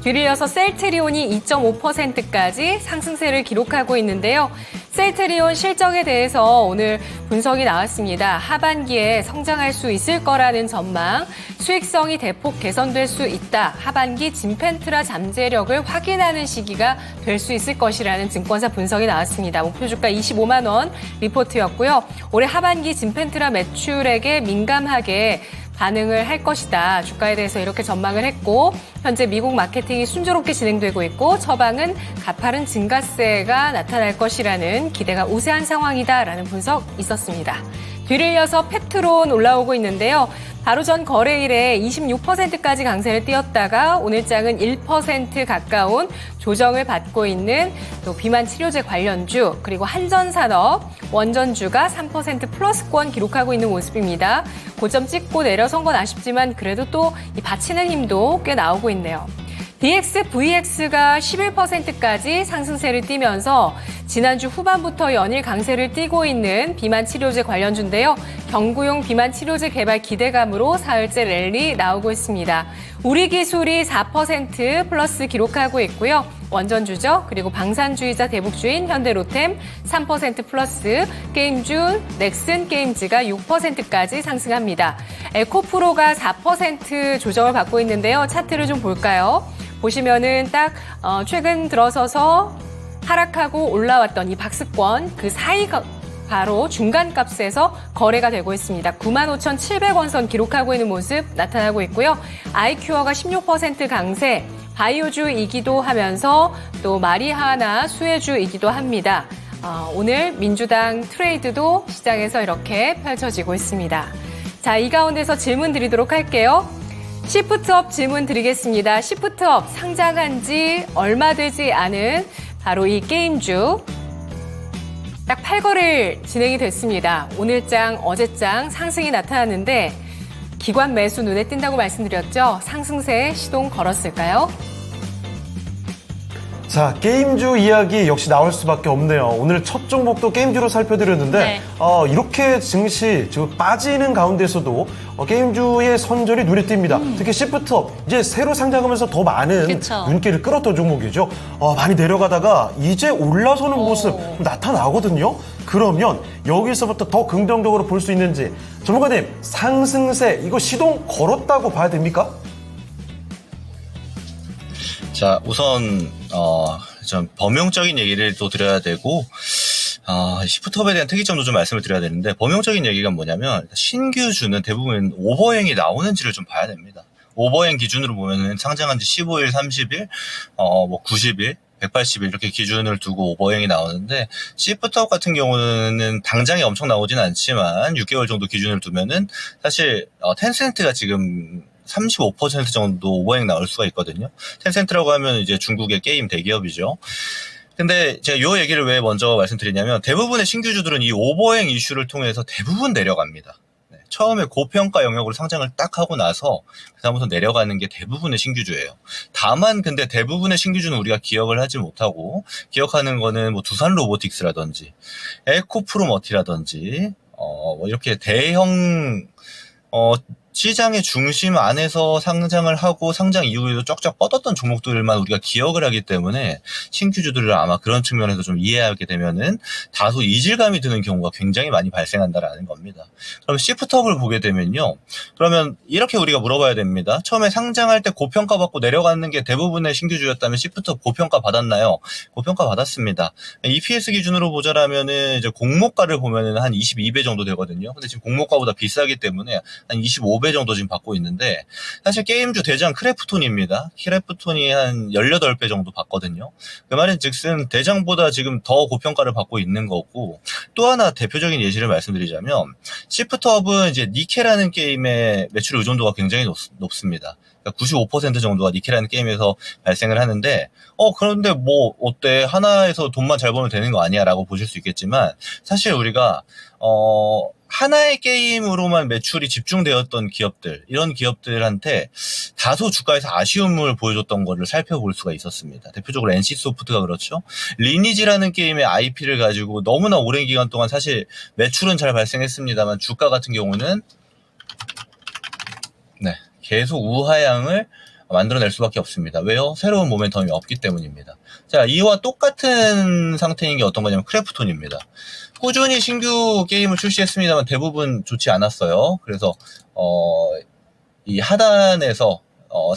뒤를 이어서 셀트리온이 2.5%까지 상승세를 기록하고 있는데요. 셀트리온 실적에 대해서 오늘 분석이 나왔습니다. 하반기에 성장할 수 있을 거라는 전망, 수익성이 대폭 개선될 수 있다. 하반기 진펜트라 잠재력을 확인하는 시기가 될 수 있을 것이라는 증권사 분석이 나왔습니다. 목표 주가 25만 원 리포트였고요. 올해 하반기 진펜트라 매출액에 민감하게 반응을 할 것이다. 주가에 대해서 이렇게 전망을 했고 현재 미국 마케팅이 순조롭게 진행되고 있고 처방은 가파른 증가세가 나타날 것이라는 기대가 우세한 상황이다라는 분석 있었습니다. 뒤를 이어서 페트론 올라오고 있는데요. 바로 전 거래일에 26%까지 강세를 띄었다가 오늘장은 1% 가까운 조정을 받고 있는 또 비만 치료제 관련주 그리고 한전산업, 원전주가 3% 플러스권 기록하고 있는 모습입니다. 고점 찍고 내려선 건 아쉽지만 그래도 또 이 받치는 힘도 꽤 나오고 있네요. DXVX가 11%까지 상승세를 띠면서 지난주 후반부터 연일 강세를 띠고 있는 비만 치료제 관련주인데요. 경구용 비만 치료제 개발 기대감으로 사흘째 랠리 나오고 있습니다. 우리 기술이 4% 플러스 기록하고 있고요. 원전주죠. 그리고 방산주의자 대북주인 현대로템 3% 플러스, 게임주 넥슨 게임즈가 6%까지 상승합니다. 에코프로가 4% 조정을 받고 있는데요. 차트를 좀 볼까요? 보시면은 딱 최근 들어서서 하락하고 올라왔던 이 박스권 그 사이 바로 중간값에서 거래가 되고 있습니다. 95,700원 선 기록하고 있는 모습 나타나고 있고요. 아이큐어가 16% 강세, 바이오주이기도 하면서 또 마리하나 수혜주이기도 합니다. 오늘 민주당 트레이드도 시장에서 이렇게 펼쳐지고 있습니다. 자, 이 가운데서 질문 드리도록 할게요. 시프트업 질문 드리겠습니다. 시프트업 상장한 지 얼마 되지 않은 바로 이 게임주 딱 8거래일 진행이 됐습니다. 오늘장, 어제장 상승이 나타났는데 기관 매수 눈에 띈다고 말씀드렸죠. 상승세 시동 걸었을까요? 자, 게임주 이야기 역시 나올 수밖에 없네요. 오늘 첫 종목도 게임주로 살펴드렸는데 네. 이렇게 증시 지금 빠지는 가운데서도 게임주의 선전이 눈에 띕니다. 특히 시프트업 이제 새로 상장하면서 더 많은 그쵸. 눈길을 끌었던 종목이죠. 많이 내려가다가 이제 올라서는 모습 나타나거든요. 그러면 여기서부터 더 긍정적으로 볼 수 있는지 전문가님, 상승세 이거 시동 걸었다고 봐야 됩니까? 자, 우선 좀 범용적인 얘기를 또 드려야 되고 시프트업에 대한 특이점도 좀 말씀을 드려야 되는데, 범용적인 얘기가 뭐냐면 신규주는 대부분 오버행이 나오는지를 좀 봐야 됩니다. 오버행 기준으로 보면은 상장한 지 15일, 30일, 90일, 180일 이렇게 기준을 두고 오버행이 나오는데, 시프트업 같은 경우는 당장에 엄청 나오진 않지만 6개월 정도 기준을 두면은 사실 텐센트가 지금 35% 정도 오버행 나올 수가 있거든요. 텐센트라고 하면 이제 중국의 게임 대기업이죠. 근데 제가 이 얘기를 왜 먼저 말씀드리냐면, 대부분의 신규주들은 이 오버행 이슈를 통해서 대부분 내려갑니다. 네, 처음에 고평가 영역으로 상장을 딱 하고 나서 그다음부터 내려가는 게 대부분의 신규주예요. 다만 근데 대부분의 신규주는 우리가 기억을 하지 못하고, 기억하는 거는 뭐 두산 로보틱스라든지 에코프로머티라든지 뭐 이렇게 대형 시장의 중심 안에서 상장을 하고 상장 이후에도 쫙쫙 뻗었던 종목들만 우리가 기억을 하기 때문에 신규주들을 아마 그런 측면에서 좀 이해하게 되면은 다소 이질감이 드는 경우가 굉장히 많이 발생한다라는 겁니다. 그럼 시프트업을 보게 되면요, 그러면 이렇게 우리가 물어봐야 됩니다. 처음에 상장할 때 고평가 받고 내려가는 게 대부분의 신규주였다면 시프트업 고평가 받았나요? 고평가 받았습니다. EPS 기준으로 보자라면은 이제 공모가를 보면은 한 22배 정도 되거든요. 근데 지금 공모가보다 비싸기 때문에 한 25배 정도 지금 받고 있는데, 사실 게임주 대장 크래프톤입니다. 크래프톤이 한 18배 정도 받거든요. 그 말은 즉슨 대장보다 지금 더 고평가를 받고 있는 거고, 또 하나 대표적인 예시를 말씀드리자면, 시프트업은 이제 니케라는 게임의 매출 의존도가 굉장히 높습니다. 95% 정도가 니케라는 게임에서 발생을 하는데, 그런데 뭐 어때, 하나에서 돈만 잘 벌면 되는 거 아니야 라고 보실 수 있겠지만, 사실 우리가 하나의 게임으로만 매출이 집중되었던 기업들, 이런 기업들한테 다소 주가에서 아쉬움을 보여줬던 거를 살펴볼 수가 있었습니다. 대표적으로 NC소프트가 그렇죠. 리니지라는 게임의 IP를 가지고 너무나 오랜 기간 동안 사실 매출은 잘 발생했습니다만 주가 같은 경우는 계속 우하향을 만들어낼 수밖에 없습니다. 왜요? 새로운 모멘텀이 없기 때문입니다. 자, 이와 똑같은 상태인 게 어떤 거냐면 크래프톤입니다. 꾸준히 신규 게임을 출시했습니다만 대부분 좋지 않았어요. 그래서 이 하단에서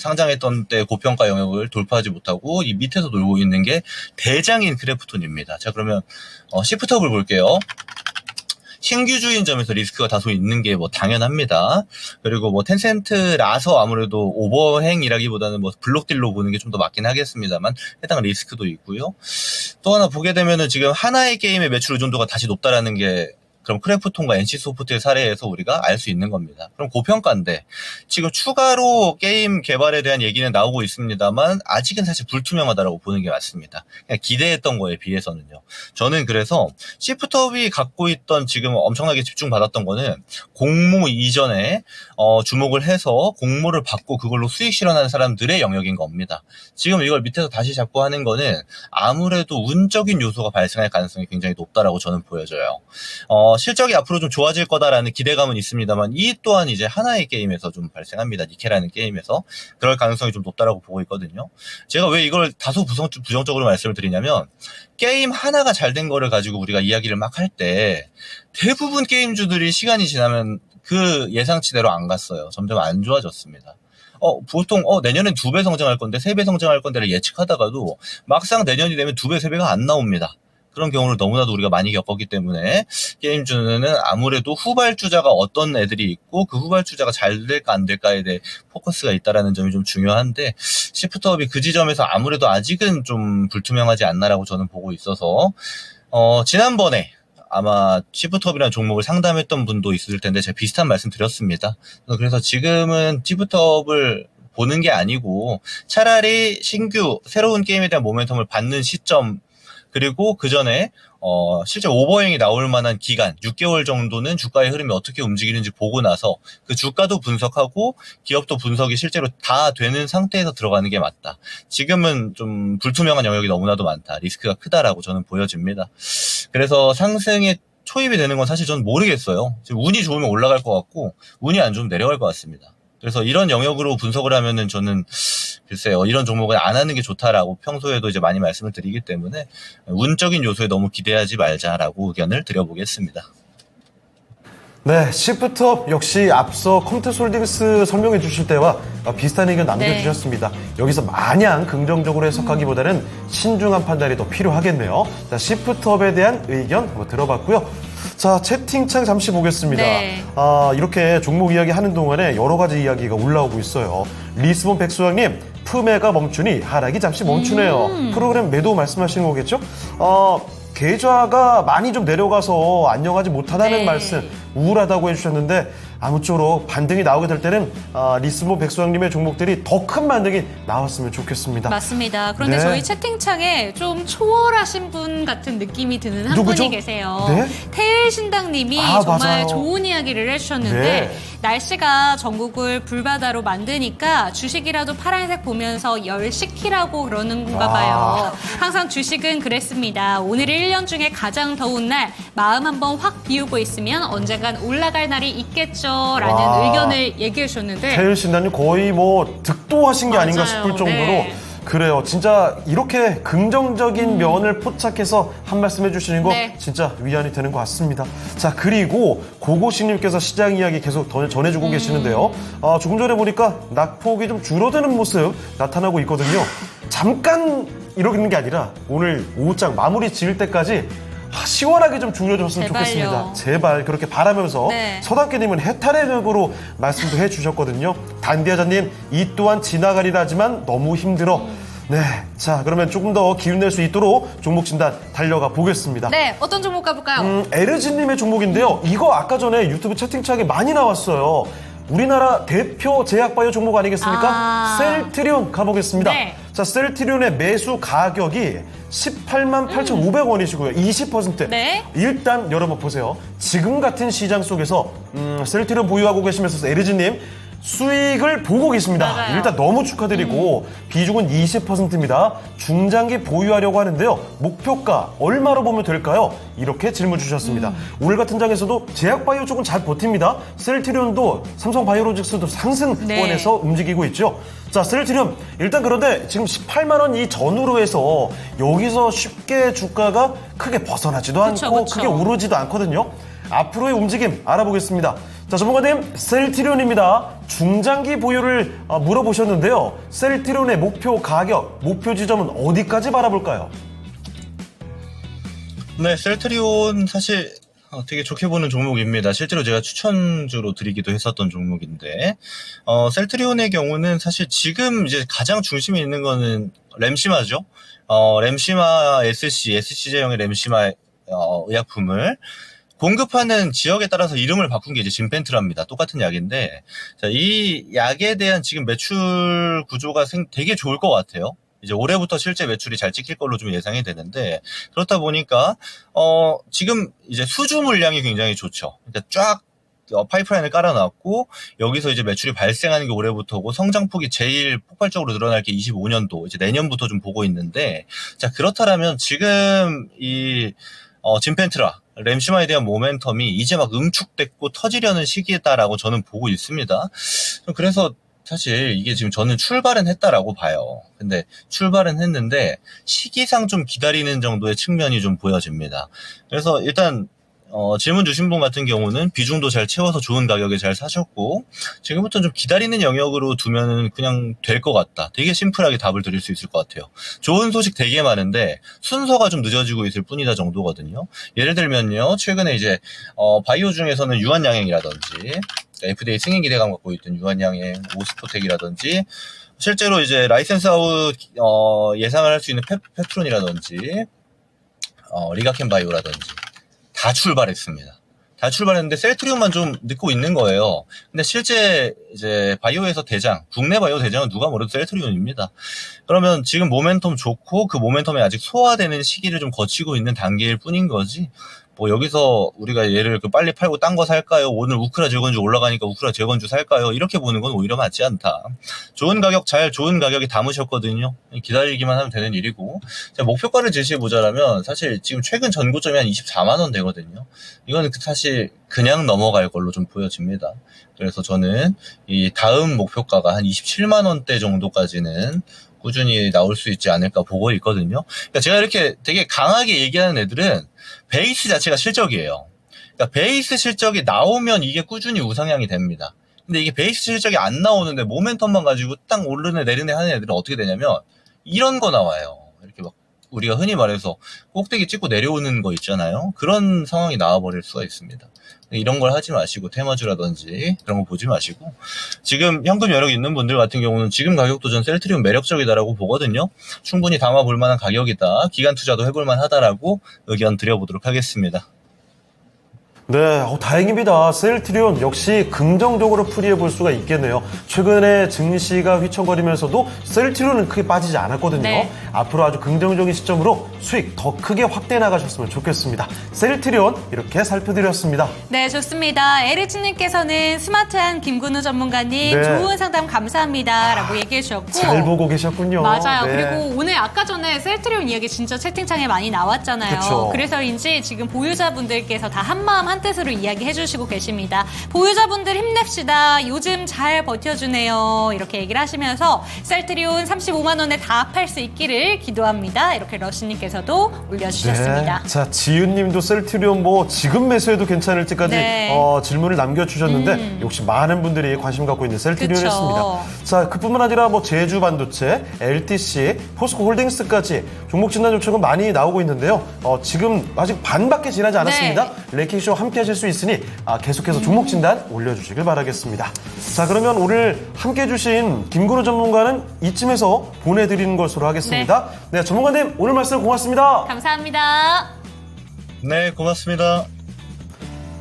상장했던 때 고평가 영역을 돌파하지 못하고 이 밑에서 놀고 있는 게 대장인 크래프톤입니다. 자, 그러면 시프트업을 볼게요. 신규주인 점에서 리스크가 다소 있는 게 뭐 당연합니다. 그리고 뭐 텐센트라서 아무래도 오버행이라기보다는 뭐 블록딜로 보는 게 좀 더 맞긴 하겠습니다만 해당 리스크도 있고요. 또 하나 보게 되면은 지금 하나의 게임의 매출 의존도가 다시 높다라는 게 그럼 크래프톤과 NC소프트의 사례에서 우리가 알 수 있는 겁니다. 그럼 고평가인데 지금 추가로 게임 개발에 대한 얘기는 나오고 있습니다만 아직은 사실 불투명하다라고 보는 게 맞습니다. 그냥 기대했던 거에 비해서는요. 저는 그래서 시프트업이 갖고 있던 지금 엄청나게 집중받았던 거는 공모 이전에 주목을 해서 공모를 받고 그걸로 수익 실현하는 사람들의 영역인 겁니다. 지금 이걸 밑에서 다시 잡고 하는 거는 아무래도 운적인 요소가 발생할 가능성이 굉장히 높다라고 저는 보여져요. 실적이 앞으로 좀 좋아질 거다라는 기대감은 있습니다만 이 또한 이제 하나의 게임에서 좀 발생합니다. 니케라는 게임에서 그럴 가능성이 좀 높다라고 보고 있거든요. 제가 왜 이걸 다소 부정적으로 말씀을 드리냐면 게임 하나가 잘 된 거를 가지고 우리가 이야기를 막 할 때 대부분 게임주들이 시간이 지나면 그 예상치대로 안 갔어요. 점점 안 좋아졌습니다. 보통 내년엔 2배 성장할 건데 3배 성장할 건데를 예측하다가도 막상 내년이 되면 2배, 3배가 안 나옵니다. 그런 경우를 너무나도 우리가 많이 겪었기 때문에 게임주는 아무래도 후발주자가 어떤 애들이 있고 그 후발주자가 잘 될까 안 될까에 대해 포커스가 있다라는 점이 좀 중요한데 시프트업이 그 지점에서 아무래도 아직은 좀 불투명하지 않나라고 저는 보고 있어서 지난번에 아마 시프트업이라는 종목을 상담했던 분도 있을 텐데 제가 비슷한 말씀 드렸습니다. 그래서 지금은 시프트업을 보는 게 아니고 차라리 신규 새로운 게임에 대한 모멘텀을 받는 시점 그리고 그 전에 실제 오버행이 나올 만한 기간 6개월 정도는 주가의 흐름이 어떻게 움직이는지 보고 나서 그 주가도 분석하고 기업도 분석이 실제로 다 되는 상태에서 들어가는 게 맞다. 지금은 좀 불투명한 영역이 너무나도 많다. 리스크가 크다라고 저는 보여집니다. 그래서 상승에 초입이 되는 건 사실 저는 모르겠어요. 지금 운이 좋으면 올라갈 것 같고 운이 안 좋으면 내려갈 것 같습니다. 그래서 이런 영역으로 분석을 하면은 저는 글쎄요, 이런 종목은 안 하는 게 좋다라고 평소에도 이제 많이 말씀을 드리기 때문에 운적인 요소에 너무 기대하지 말자라고 의견을 드려보겠습니다. 네, 시프트업 역시 앞서 컴투스홀딩스 설명해 주실 때와 비슷한 의견 남겨주셨습니다. 여기서 마냥 긍정적으로 해석하기보다는 신중한 판단이 더 필요하겠네요. 자, 시프트업에 대한 의견 한번 들어봤고요. 자, 채팅창 잠시 보겠습니다. 네. 이렇게 종목 이야기 하는 동안에 여러 가지 이야기가 올라오고 있어요. 리스본 백수왕님, 푸메가 멈추니 하락이 잠시 멈추네요. 프로그램 매도 말씀하시는 거겠죠? 계좌가 많이 좀 내려가서 안녕하지 못하다는 네. 말씀, 우울하다고 해주셨는데 아무쪼록 반등이 나오게 될 때는 리스본 백수왕님의 종목들이 더 큰 반등이 나왔으면 좋겠습니다. 맞습니다. 그런데 네. 저희 채팅창에 좀 초월하신 분 같은 느낌이 드는 한 누구죠? 분이 계세요. 네? 태일신당님이 정말 맞아요. 좋은 이야기를 해주셨는데 네. 날씨가 전국을 불바다로 만드니까 주식이라도 파란색 보면서 열 식히라고 그러는가 봐요. 항상 주식은 그랬습니다. 오늘이 1년 중에 가장 더운 날 마음 한번 확 비우고 있으면 언젠간 올라갈 날이 있겠죠라는 와. 의견을 얘기해 주셨는데 태일 신단님 거의 뭐 득도하신 게 아닌가 맞아요. 싶을 정도로 네. 그래요. 진짜 이렇게 긍정적인 면을 포착해서 한 말씀 해주시는 거 네. 진짜 위안이 되는 것 같습니다. 자, 그리고 고고식님께서 시장 이야기 계속 전해주고 계시는데요. 조금 전에 보니까 낙폭이 좀 줄어드는 모습 나타나고 있거든요. 잠깐 이러는 게 아니라 오늘 오후장 마무리 지을 때까지 시원하게 좀 줄여줬으면 제발요. 좋겠습니다. 제발 그렇게 바라면서 네. 서당깨님은 해탈의적으로 말씀도 해주셨거든요. 단비아자님 이 또한 지나가리라지만 너무 힘들어. 네, 자 그러면 조금 더 기운낼 수 있도록 종목 진단 달려가 보겠습니다. 네, 어떤 종목 가볼까요? 에르진님의 종목인데요. 이거 아까 전에 유튜브 채팅창에 많이 나왔어요. 우리나라 대표 제약바이오 종목 아니겠습니까? 셀트리온 가보겠습니다. 네. 자, 셀트리온의 매수 가격이 18만 8,500원이시고요. 20%. 네. 일단 여러분 보세요. 지금 같은 시장 속에서 셀트리온 보유하고 계시면서 에르진님 수익을 보고 계십니다. 맞아요. 일단 너무 축하드리고 비중은 20%입니다. 중장기 보유하려고 하는데요. 목표가 얼마로 보면 될까요? 이렇게 질문 주셨습니다. 오늘 같은 장에서도 제약바이오 쪽은 잘 버팁니다. 셀트리온도 삼성바이오로직스도 상승권에서 움직이고 있죠. 자, 셀트리온 일단 그런데 지금 18만 원 이 전후로 해서 여기서 쉽게 주가가 크게 벗어나지도 않고 그쵸. 크게 오르지도 않거든요. 앞으로의 움직임 알아보겠습니다. 자, 전문가님, 셀트리온입니다. 중장기 보유를 물어보셨는데요. 셀트리온의 목표 가격, 목표 지점은 어디까지 바라볼까요? 네, 셀트리온 사실 되게 좋게 보는 종목입니다. 실제로 제가 추천주로 드리기도 했었던 종목인데, 셀트리온의 경우는 사실 지금 이제 가장 중심에 있는 거는 램시마죠. 램시마 SC제형의 램시마 의약품을 공급하는 지역에 따라서 이름을 바꾼 게 이제 진펜트라입니다. 똑같은 약인데, 자, 이 약에 대한 지금 매출 구조가 되게 좋을 것 같아요. 이제 올해부터 실제 매출이 잘 찍힐 걸로 좀 예상이 되는데, 그렇다 보니까, 지금 이제 수주 물량이 굉장히 좋죠. 그러니까 쫙 파이프라인을 깔아놨고, 여기서 이제 매출이 발생하는 게 올해부터고, 성장폭이 제일 폭발적으로 늘어날 게 25년도, 이제 내년부터 좀 보고 있는데, 자, 그렇다면 지금 진펜트라, 램시마에 대한 모멘텀이 이제 막 응축됐고 터지려는 시기다라고 저는 보고 있습니다. 그래서 사실 이게 지금 저는 출발은 했다라고 봐요. 근데 출발은 했는데 시기상 좀 기다리는 정도의 측면이 좀 보여집니다. 그래서 일단 질문 주신 분 같은 경우는 비중도 잘 채워서 좋은 가격에 잘 사셨고, 지금부터 좀 기다리는 영역으로 두면은 그냥 될 것 같다. 되게 심플하게 답을 드릴 수 있을 것 같아요. 좋은 소식 되게 많은데, 순서가 좀 늦어지고 있을 뿐이다 정도거든요. 예를 들면요, 최근에 이제, 바이오 중에서는 유한양행이라든지, FDA 승인 기대감 갖고 있던 유한양행, 오스포텍이라든지, 실제로 이제 라이센스 아웃, 예상을 할 수 있는 페프론이라든지, 리가켄 바이오라든지, 다 출발했습니다. 다 출발했는데 셀트리온만 좀 늦고 있는 거예요. 근데 실제 이제 바이오에서 대장, 국내 바이오 대장은 누가 뭐래도 셀트리온입니다. 그러면 지금 모멘텀 좋고 그 모멘텀이 아직 소화되는 시기를 좀 거치고 있는 단계일 뿐인 거지. 뭐 여기서 우리가 얘를 빨리 팔고 딴 거 살까요? 오늘 우크라 제건주 올라가니까 우크라 제건주 살까요? 이렇게 보는 건 오히려 맞지 않다. 좋은 가격에 담으셨거든요. 기다리기만 하면 되는 일이고. 자, 목표가를 제시해보자라면 사실 지금 최근 전고점이 한 24만 원 되거든요. 이거는 사실 그냥 넘어갈 걸로 좀 보여집니다. 그래서 저는 이 다음 목표가가 한 27만 원대 정도까지는 꾸준히 나올 수 있지 않을까 보고 있거든요. 그러니까 제가 이렇게 되게 강하게 얘기하는 애들은 베이스 자체가 실적이에요. 그러니까 베이스 실적이 나오면 이게 꾸준히 우상향이 됩니다. 근데 이게 베이스 실적이 안 나오는데 모멘텀만 가지고 딱 오르네 내리네 하는 애들은 어떻게 되냐면 이런 거 나와요. 이렇게 막 우리가 흔히 말해서 꼭대기 찍고 내려오는 거 있잖아요. 그런 상황이 나와버릴 수가 있습니다. 이런 걸 하지 마시고 테마주라든지 그런 거 보지 마시고 지금 현금 여력이 있는 분들 같은 경우는 지금 가격도 전 셀트리온 매력적이다라고 보거든요. 충분히 담아볼 만한 가격이다. 기간 투자도 해볼 만하다라고 의견 드려보도록 하겠습니다. 네, 다행입니다. 셀트리온 역시 긍정적으로 풀이해 볼 수가 있겠네요. 최근에 증시가 휘청거리면서도 셀트리온은 크게 빠지지 않았거든요. 네. 앞으로 아주 긍정적인 시점으로 수익 더 크게 확대해 나가셨으면 좋겠습니다. 셀트리온 이렇게 살펴드렸습니다. 네, 좋습니다. 에리츠님께서는 스마트한 김근우 전문가님 네. 좋은 상담 감사합니다 라고 얘기해 주셨고 잘 보고 계셨군요. 맞아요. 네. 그리고 오늘 아까 전에 셀트리온 이야기 진짜 채팅창에 많이 나왔잖아요. 그쵸. 그래서인지 지금 보유자분들께서 다 한마음 한뜻으로 이야기해 주시고 계십니다. 보유자분들 힘냅시다. 요즘 잘 버텨주네요. 이렇게 얘기를 하시면서 셀트리온 35만 원에 다 팔 수 있기를 기도합니다. 이렇게 러시님께서도 올려주셨습니다. 네. 자, 지윤님도 셀트리온 뭐 지금 매수해도 괜찮을지까지 네. 질문을 남겨주셨는데 역시 많은 분들이 관심 갖고 있는 셀트리온이었습니다. 그쵸. 자, 그뿐만 아니라 뭐 제주 반도체, LTC, 포스코 홀딩스까지 종목 진단 요청은 많이 나오고 있는데요. 지금 아직 반밖에 지나지 않았습니다. 네. 랭킹쇼 함께 하실 수 있으니 계속해서 종목 진단 올려주시길 바라겠습니다. 자, 그러면 오늘 함께 해주신 김근우 전문가는 이쯤에서 보내드리는 것으로 하겠습니다. 네, 전문가님 오늘 말씀 고맙습니다. 감사합니다. 네, 고맙습니다.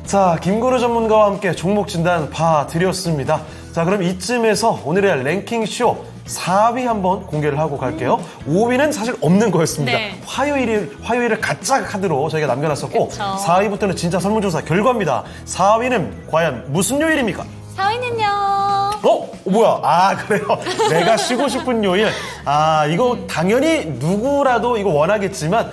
자, 김근우 전문가와 함께 종목 진단 봐드렸습니다. 자, 그럼 이쯤에서 오늘의 랭킹쇼 4위 한번 공개를 하고 갈게요. 5위는 사실 없는 거였습니다. 네. 화요일을 가짜 카드로 저희가 남겨놨었고 그쵸. 4위부터는 진짜 설문조사 결과입니다. 4위는 과연 무슨 요일입니까? 4위는요. 뭐야? 그래요. 내가 쉬고 싶은 요일. 이거 당연히 누구라도 이거 원하겠지만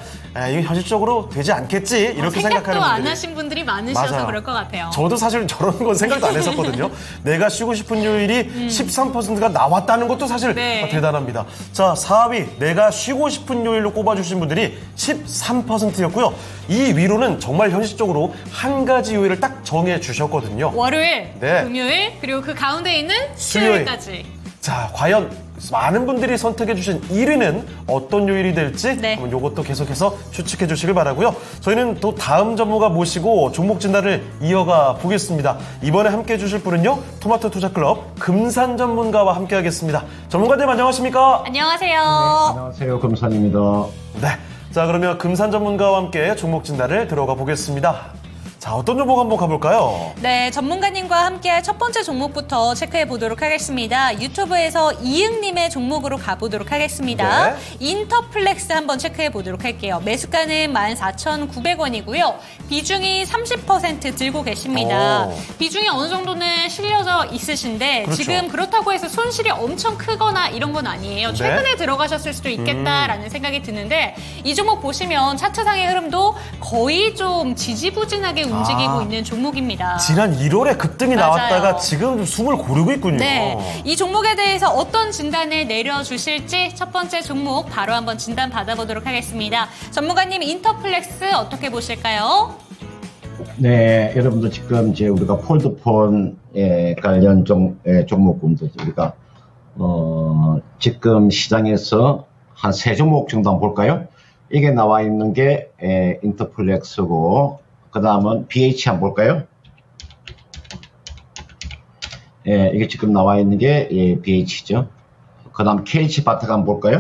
이거 현실적으로 되지 않겠지 이렇게 생각하는 생각도 안 분들이 하신 분들이 많으셔서 맞아요. 그럴 것 같아요. 저도 사실 저런 건 생각도 안 했었거든요. 내가 쉬고 싶은 요일이 13%가 나왔다는 것도 사실 네. 대단합니다. 자, 4위 내가 쉬고 싶은 요일로 꼽아주신 분들이 13%였고요. 이 위로는 정말 현실적으로 한 가지 요일을 딱 정해주셨거든요. 월요일, 네. 금요일, 그리고 그 가운데 있는 수요일. 수요일까지. 자, 과연 많은 분들이 선택해주신 1위는 어떤 요일이 될지 네. 한번 이것도 계속해서 추측해 주시길 바라고요. 저희는 또 다음 전문가 모시고 종목 진단을 이어가 보겠습니다. 이번에 함께해 주실 분은요. 토마토 투자클럽 금산 전문가와 함께하겠습니다. 전문가님 안녕하십니까? 안녕하세요. 안녕하세요. 금산입니다. 네. 자, 그러면 금산 전문가와 함께 종목 진단을 들어가 보겠습니다. 자, 어떤 종목 한번 가볼까요? 네, 전문가님과 함께할 첫 번째 종목부터 체크해 보도록 하겠습니다. 유튜브에서 이응님의 종목으로 가보도록 하겠습니다. 네. 인터플렉스 한번 체크해 보도록 할게요. 매수가는 14,900원이고요. 비중이 30% 들고 계십니다. 오. 비중이 어느 정도는 실려져 있으신데 그렇죠. 지금 그렇다고 해서 손실이 엄청 크거나 이런 건 아니에요. 최근에 들어가셨을 수도 있겠다라는 생각이 드는데 이 종목 보시면 차트상의 흐름도 거의 좀 지지부진하게 움직이고 있는 종목입니다. 지난 1월에 급등이 맞아요. 나왔다가 지금 좀 숨을 고르고 있군요. 네, 이 종목에 대해서 어떤 진단을 내려주실지 첫 번째 종목 바로 한번 진단 받아보도록 하겠습니다. 전문가님 인터플렉스 어떻게 보실까요? 네, 여러분들 지금 이제 우리가 폴드폰 관련 종목군들 우리가 지금 시장에서 한 3종목 정도 한번 볼까요? 이게 나와 있는 게 인터플렉스고, 그 다음은 BH 한번 볼까요? 이게 지금 나와 있는 게 BH죠. 그 다음 KH 바트가 한번 볼까요?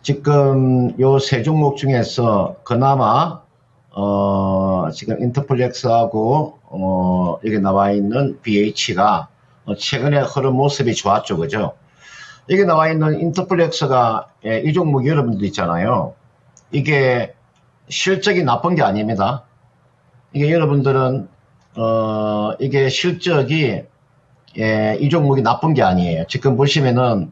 지금 요 3종목 중에서 그나마 지금 인터플렉스하고 여기 나와 있는 BH가 최근에 흐름 모습이 좋았죠, 그죠? 여기 나와 있는 인터플렉스가 이 종목이 여러분들 있잖아요. 이게 실적이 나쁜 게 아닙니다. 이게 여러분들은 이게 실적이 이 종목이 나쁜 게 아니에요. 지금 보시면은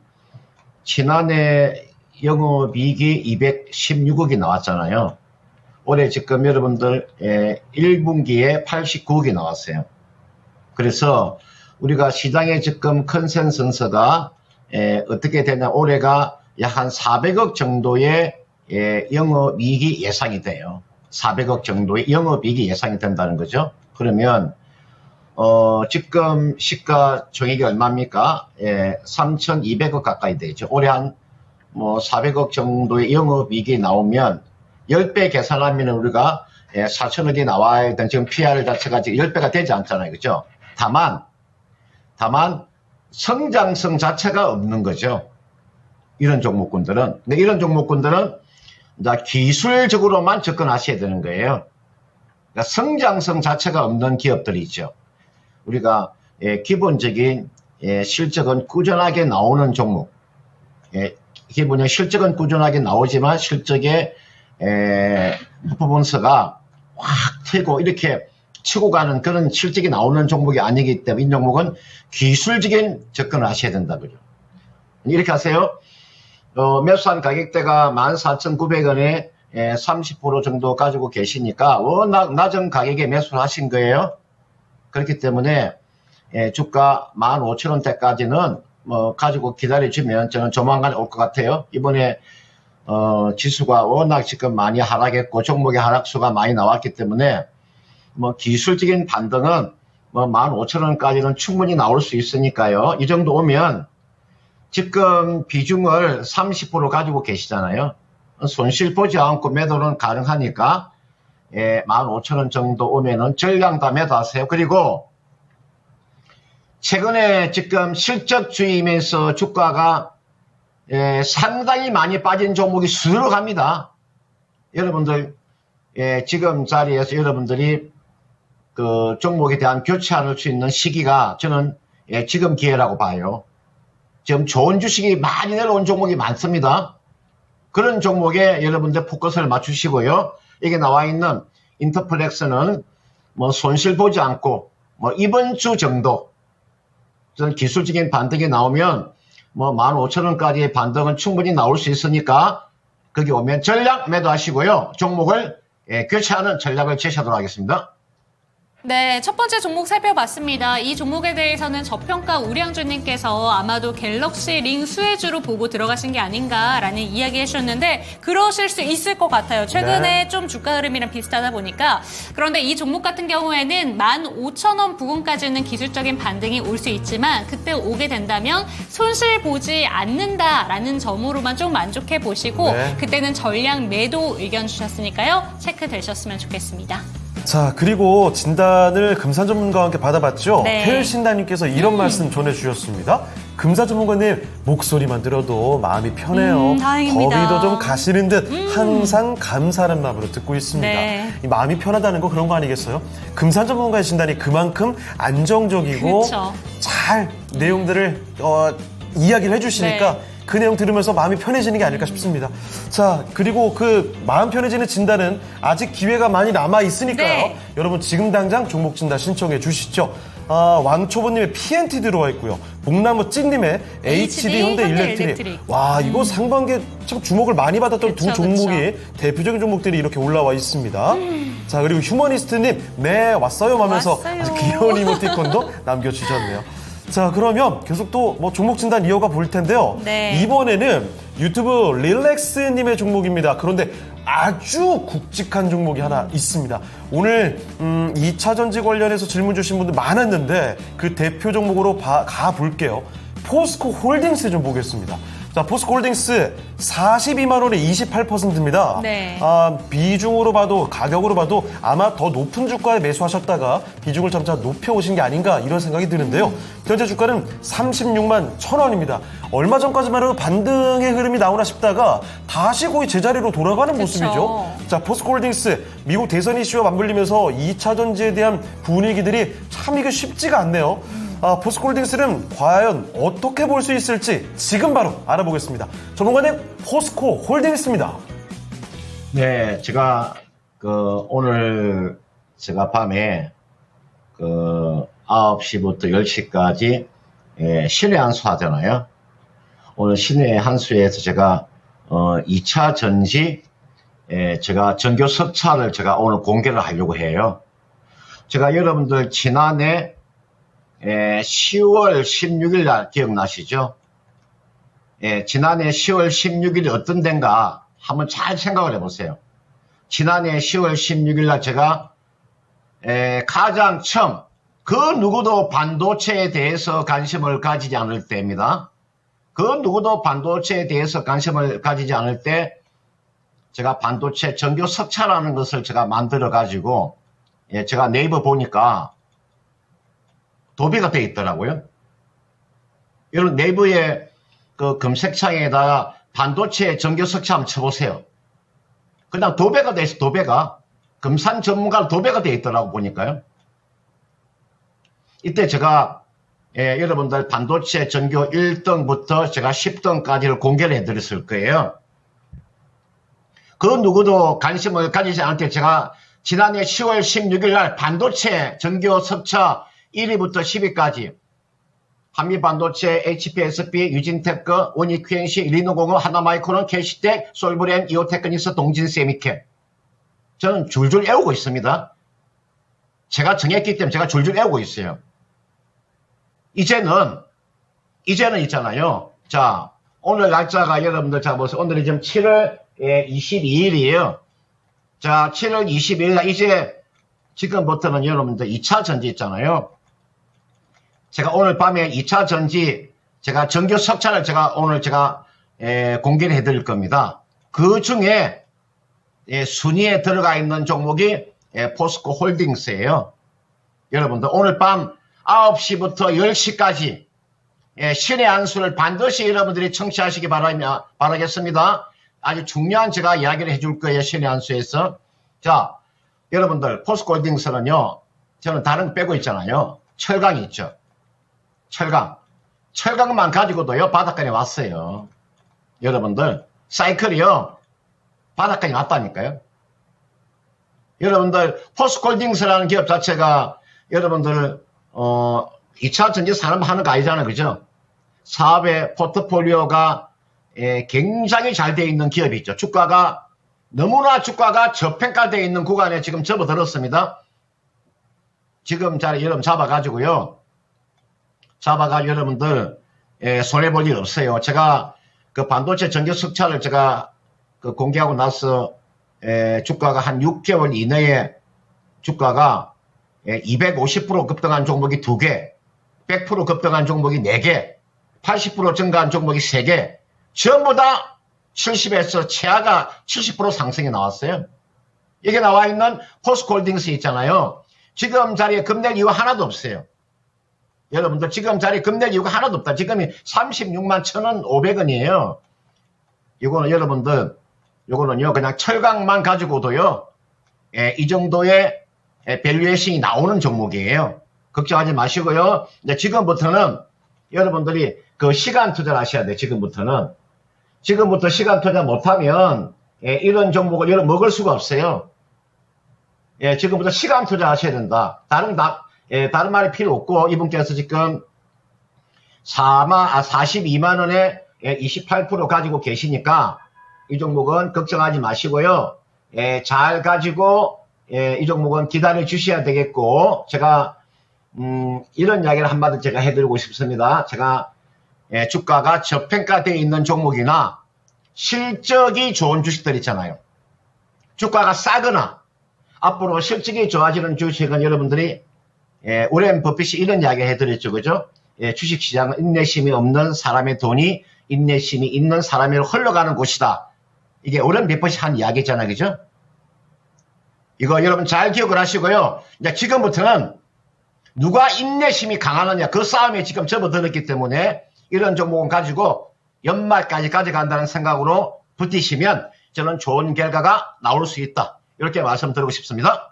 지난해 영업이익이 216억이 나왔잖아요. 올해 지금 여러분들 1분기에 89억이 나왔어요. 그래서 우리가 시장의 지금 컨센서스가 어떻게 되냐, 올해가 약 한 400억 정도의 영업이익이 예상이 돼요. 400억 정도의 영업이익이 예상이 된다는 거죠. 그러면 지금 시가 총액이 얼마입니까? 3,200억 가까이 되죠. 올해 한 400억 정도의 영업이익이 나오면 10배 계산하면 우리가 4천억이 나와야 되는 지금 PR 자체가 지금 10배가 되지 않잖아요. 그죠? 다만 성장성 자체가 없는 거죠. 이런 종목군들은. 근데 이런 종목군들은 이제 기술적으로만 접근하셔야 되는 거예요. 그러니까 성장성 자체가 없는 기업들이 있죠. 우리가 기본적인 실적은 꾸준하게 나오는 종목. 기본적인 실적은 꾸준하게 나오지만 실적의 퍼포먼스가 확 튀고 이렇게 치고 가는 그런 실적이 나오는 종목이 아니기 때문에 이 종목은 기술적인 접근을 하셔야 된다고요. 이렇게 하세요. 매수한 가격대가 14,900원에 30% 정도 가지고 계시니까 워낙 낮은 가격에 매수를 하신 거예요. 그렇기 때문에 주가 15,000원대까지는 가지고 기다려주면 저는 조만간 올 것 같아요. 이번에 지수가 워낙 지금 많이 하락했고 종목의 하락수가 많이 나왔기 때문에 기술적인 반등은 15,000원까지는 충분히 나올 수 있으니까요. 이 정도 오면 지금 비중을 30% 가지고 계시잖아요. 손실 보지 않고 매도는 가능하니까 15,000원 정도 오면은 전량 다 매도하세요. 그리고 최근에 지금 실적주의면서 주가가 상당히 많이 빠진 종목이 수두룩 합니다. 여러분들 지금 자리에서 여러분들이 그 종목에 대한 교체할 수 있는 시기가 저는 지금 기회라고 봐요. 지금 좋은 주식이 많이 내려온 종목이 많습니다. 그런 종목에 여러분들 포커스를 맞추시고요. 여기 나와 있는 인터플렉스는 손실 보지 않고 이번 주 정도 기술적인 반등이 나오면 15,000원까지의 반등은 충분히 나올 수 있으니까 거기 오면 전략 매도하시고요. 종목을 교체하는 전략을 제시하도록 하겠습니다. 네, 첫 번째 종목 살펴봤습니다. 이 종목에 대해서는 저평가 우량주님께서 아마도 갤럭시 링 수혜주로 보고 들어가신 게 아닌가라는 이야기 해주셨는데 그러실 수 있을 것 같아요. 최근에 네. 좀 주가 흐름이랑 비슷하다 보니까. 그런데 이 종목 같은 경우에는 15,000원 부근까지는 기술적인 반등이 올 수 있지만 그때 오게 된다면 손실 보지 않는다라는 점으로만 좀 만족해 보시고 네. 그때는 전량 매도 의견 주셨으니까요. 체크되셨으면 좋겠습니다. 자, 그리고 진단을 금산 전문가와 함께 받아봤죠. 네. 태일신다님께서 이런 말씀 전해주셨습니다. 금산 전문가님 목소리만 들어도 마음이 편해요. 다행입니다. 거리도 좀 가시는 듯 항상 감사하는 마음으로 듣고 있습니다. 네. 이 마음이 편하다는 거 그런 거 아니겠어요? 금산 전문가의 진단이 그만큼 안정적이고 그렇죠. 잘 내용들을 이야기를 해주시니까 네. 그 내용 들으면서 마음이 편해지는 게 아닐까 싶습니다. 자, 그리고 그 마음 편해지는 진단은 아직 기회가 많이 남아 있으니까요. 네. 여러분 지금 당장 종목 진단 신청해 주시죠. 왕초보님의 PNT 들어와 있고요. 목나무 찐님의 HD 현대 일렉트릭. 와, 이거 상반기에 참 주목을 많이 받았던 그쵸, 두 종목이 대표적인 종목들이 이렇게 올라와 있습니다. 자, 그리고 휴머니스트님, 네, 왔어요 하면서 왔어요. 아주 귀여운 이모티콘도 남겨주셨네요. 자, 그러면 계속 또 종목 진단 이어가 볼 텐데요. 네. 이번에는 유튜브 릴렉스님의 종목입니다. 그런데 아주 굵직한 종목이 하나 있습니다. 오늘 2차 전지 관련해서 질문 주신 분들 많았는데 그 대표 종목으로 가볼게요. 포스코 홀딩스 좀 보겠습니다. 자, 포스코 홀딩스 42만 원에 28%입니다. 네. 비중으로 봐도 가격으로 봐도 아마 더 높은 주가에 매수하셨다가 비중을 점차 높여오신 게 아닌가 이런 생각이 드는데요. 현재 주가는 36만 1,000원입니다. 얼마 전까지만 해도 반등의 흐름이 나오나 싶다가 다시 거의 제자리로 돌아가는 모습이죠. 자, 포스코 홀딩스 미국 대선 이슈와 맞물리면서 2차 전지에 대한 분위기들이 참 이게 쉽지가 않네요. 포스코 홀딩스는 과연 어떻게 볼 수 있을지 지금 바로 알아보겠습니다. 전문가님, 포스코 홀딩스입니다. 네, 제가 오늘 제가 밤에 9시부터 10시까지 신의 한수 하잖아요. 오늘 신의 한수에서 제가 2차 전지 제가 전교 석차를 제가 오늘 공개를 하려고 해요. 제가 여러분들 지난해 10월 16일 날 기억나시죠? 지난해 10월 16일이 어떤 데인가 한번 잘 생각을 해보세요. 지난해 10월 16일 날 제가 가장 처음 그 누구도 반도체에 대해서 관심을 가지지 않을 때입니다. 그 누구도 반도체에 대해서 관심을 가지지 않을 때 제가 반도체 전교 석차라는 것을 제가 만들어 가지고 제가 네이버 보니까 도배가 되어 있더라고요. 여러분 네이버에 그 검색창에다가 반도체 전교 석차 한번 쳐보세요. 그냥 도배가 되어 있어. 도배가 금산 전문가 도배가 되어 있더라고 보니까요. 이때 제가 여러분들 반도체 전교 1등부터 제가 10등까지를 공개를 해드렸을 거예요. 그 누구도 관심을 가지지 않을 때 제가 지난해 10월 16일 날 반도체 전교 석차 1위부터 10위까지 한미반도체, HPSB, 유진테크, 원익QNC, 리노공업, 하나마이크론, 캐시텍, 솔브렌, 이오테크니스, 동진세미케. 저는 줄줄 외우고 있습니다. 제가 정했기 때문에 제가 줄줄 외우고 있어요. 이제는 있잖아요. 자, 오늘 날짜가 여러분들 자 보세요. 오늘이 지금 7월 22일이에요. 자, 7월 22일 날 이제 지금부터는 여러분들 2차 전지 있잖아요. 제가 오늘 밤에 2차 전지 제가 전교 석차를 오늘 공개를 해드릴 겁니다. 그 중에 순위에 들어가 있는 종목이 포스코 홀딩스예요. 여러분들 오늘 밤 9시부터 10시까지 신의 한수를 반드시 여러분들이 청취하시기 바라겠습니다. 아주 중요한 제가 이야기를 해줄 거예요. 신의 한수에서. 자, 여러분들 포스코홀딩스는요. 저는 다른 거 빼고 있잖아요. 철강이 있죠. 철강만 가지고도요. 바닷가에 왔어요. 여러분들 사이클이요. 바닷가에 왔다니까요. 여러분들 포스코홀딩스라는 기업 자체가 여러분들 2차 전지 산업하는 거 아니잖아요. 그죠? 사업의 포트폴리오가 굉장히 잘 되어 있는 기업이 있죠. 너무나 주가가 저평가되어 있는 구간에 지금 접어들었습니다. 지금 여러분 잡아가지고 여러분들 손해볼 일 없어요. 제가 그 반도체 전교 석차를 제가 공개하고 나서 주가가 한 6개월 이내에 주가가 250% 급등한 종목이 2개, 100% 급등한 종목이 4개, 80% 증가한 종목이 3개, 전부 다 70에서 최하가 70% 상승이 나왔어요. 이게 나와 있는 포스코홀딩스 있잖아요. 지금 자리에 급낼 이유 하나도 없어요. 여러분들 지금 자리에 급낼 이유가 하나도 없다. 지금이 36만 1,500원이에요. 이거는 여러분들 요거는요 그냥 철강만 가지고도요 이 정도의 밸류에이션이 나오는 종목이에요. 걱정하지 마시고요. 이제 지금부터는 여러분들이 그 시간 투자를 하셔야 돼요. 지금부터 시간 투자 못하면 이런 종목을 여러분 먹을 수가 없어요. 지금부터 시간 투자하셔야 된다. 다른 말이 필요 없고 이분께서 지금 42만 원에 28% 가지고 계시니까 이 종목은 걱정하지 마시고요. 잘 가지고 이 종목은 기다려 주셔야 되겠고 제가 이런 이야기를 한마디 제가 해드리고 싶습니다. 제가 주가가 저평가되어 있는 종목이나 실적이 좋은 주식들 있잖아요. 주가가 싸거나 앞으로 실적이 좋아지는 주식은 여러분들이 오렌 버핏이 이런 이야기 해드렸죠. 그죠? 주식시장은 인내심이 없는 사람의 돈이 인내심이 있는 사람으로 흘러가는 곳이다. 이게 오렌 버핏이 한 이야기잖아요. 그죠? 이거 여러분 잘 기억을 하시고요. 이제 지금부터는 누가 인내심이 강하느냐 그 싸움에 지금 접어들었기 때문에 이런 종목은 가지고 연말까지 가져간다는 생각으로 버티시면 저는 좋은 결과가 나올 수 있다. 이렇게 말씀드리고 싶습니다.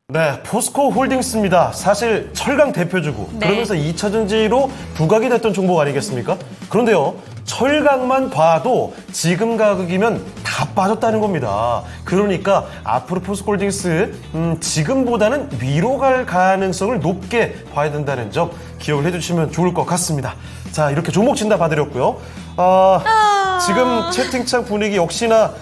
네, 포스코 홀딩스입니다. 사실 철강 대표주고 네. 그러면서 2차전지로 부각이 됐던 종목 아니겠습니까? 그런데요, 철강만 봐도 지금 가격이면 다 빠졌다는 겁니다. 그러니까 앞으로 포스코 홀딩스 지금보다는 위로 갈 가능성을 높게 봐야 된다는 점 기억을 해주시면 좋을 것 같습니다. 자, 이렇게 종목 진단 봐드렸고요. 지금 채팅창 분위기 역시나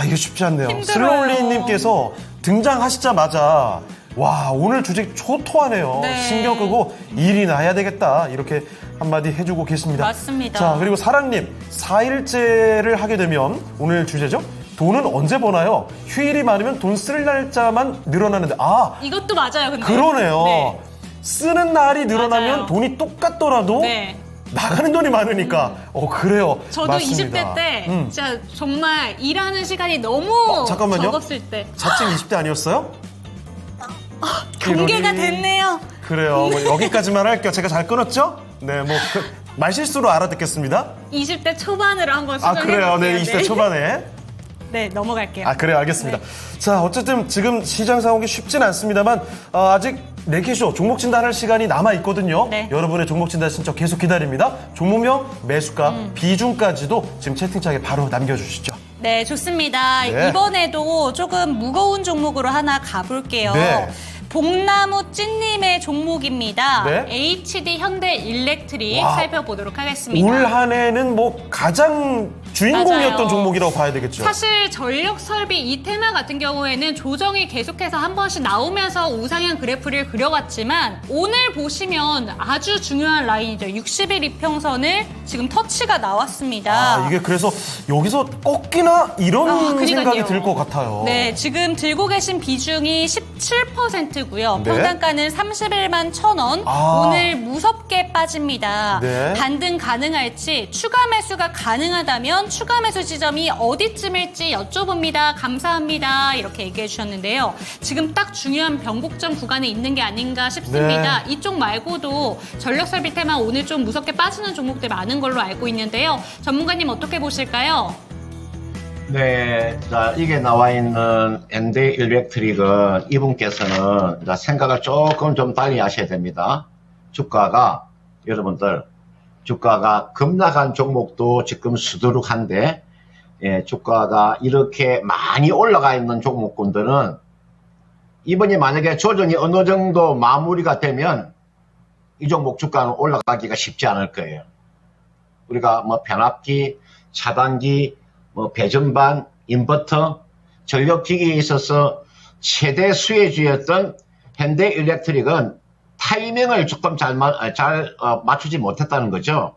이게 쉽지 않네요. 힘들어요. 슬로울리님께서 등장하시자마자 와, 오늘 주제 초토하네요. 네. 신경 끄고 일이나 해야 되겠다. 이렇게 한마디 해주고 계십니다. 맞습니다. 자, 그리고 사랑님, 4일째를 하게 되면 오늘 주제죠? 돈은 언제 버나요? 휴일이 많으면 돈 쓸 날짜만 늘어나는데 이것도 맞아요, 근데. 그러네요. 네. 쓰는 날이 늘어나면 맞아요. 돈이 똑같더라도 네. 나가는 돈이 많으니까 그래요. 저도 맞습니다. 20대 때 진짜 정말 일하는 시간이 너무 잠깐만요. 적었을 때 자칭 20대 아니었어요? 경계가 이론이- 됐네요. 그래요. 뭐 여기까지만 할게요. 제가 잘 끊었죠? 네, 뭐 말실수로 알아듣겠습니다. 20대 초반으로 한번 아, 수정해볼게요. 그래요. 네, 20대 초반에. 네, 넘어갈게요. 그래요. 알겠습니다. 네. 자, 어쨌든 지금 시장 상황이 쉽진 않습니다만 아직 내기쇼 종목 진단할 시간이 남아 있거든요. 네. 여러분의 종목 진단 신청 계속 기다립니다. 종목명, 매수가, 비중까지도 지금 채팅창에 바로 남겨주시죠. 네, 좋습니다. 네. 이번에도 조금 무거운 종목으로 하나 가볼게요. 네. 복나무 찐님의 종목입니다. 네. HD 현대 일렉트릭 와. 살펴보도록 하겠습니다. 올 한 해는 뭐 가장 주인공이었던 맞아요. 종목이라고 봐야 되겠죠. 사실 전력 설비 이 테마 같은 경우에는 조정이 계속해서 한 번씩 나오면서 우상향 그래프를 그려왔지만 오늘 보시면 아주 중요한 라인이죠. 60일 이평선을 지금 터치가 나왔습니다. 이게 그래서 여기서 꺾이나 이런 그러니까요. 생각이 들 것 같아요. 네, 지금 들고 계신 비중이 17%고요. 네. 평단가는 31만 1,000원. 오늘 무섭게 빠집니다. 네. 반등 가능할지 추가 매수가 가능하다면 추가 매수 지점이 어디쯤일지 여쭤봅니다. 감사합니다. 이렇게 얘기해 주셨는데요. 지금 딱 중요한 변곡점 구간에 있는 게 아닌가 싶습니다. 네. 이쪽 말고도 전력 설비 테마 오늘 좀 무섭게 빠지는 종목들 많은 걸로 알고 있는데요. 전문가님 어떻게 보실까요? 네, 자, 이게 나와 있는 엔드 일렉트릭은 이분께서는 생각을 조금 좀 달리 하셔야 됩니다. 주가가, 여러분들, 주가가 급락한 종목도 지금 수두룩한데, 주가가 이렇게 많이 올라가 있는 종목군들은 이번이 만약에 조정이 어느 정도 마무리가 되면 이 종목 주가는 올라가기가 쉽지 않을 거예요. 우리가 뭐 변압기, 차단기, 뭐 배전반, 인버터, 전력기기에 있어서 최대 수혜주였던 현대 일렉트릭은 타이밍을 조금 잘 맞추지 못했다는 거죠.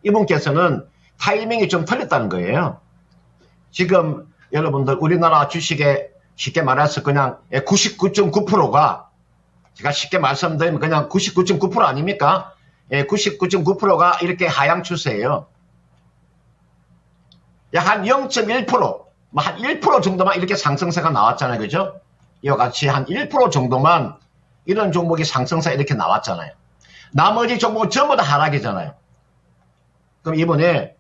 이분께서는 타이밍이 좀 틀렸다는 거예요. 지금 여러분들 우리나라 주식에 쉽게 말해서 그냥 99.9%가 제가 쉽게 말씀드리면 그냥 99.9% 아닙니까? 99.9%가 이렇게 하향 추세예요. 약 한 0.1%, 뭐 한 1% 정도만 이렇게 상승세가 나왔잖아요. 그죠? 이와 같이 한 1% 정도만 이런 종목이 상승세 이렇게 나왔잖아요. 나머지 종목은 전부 다 하락이잖아요. 그럼 이번에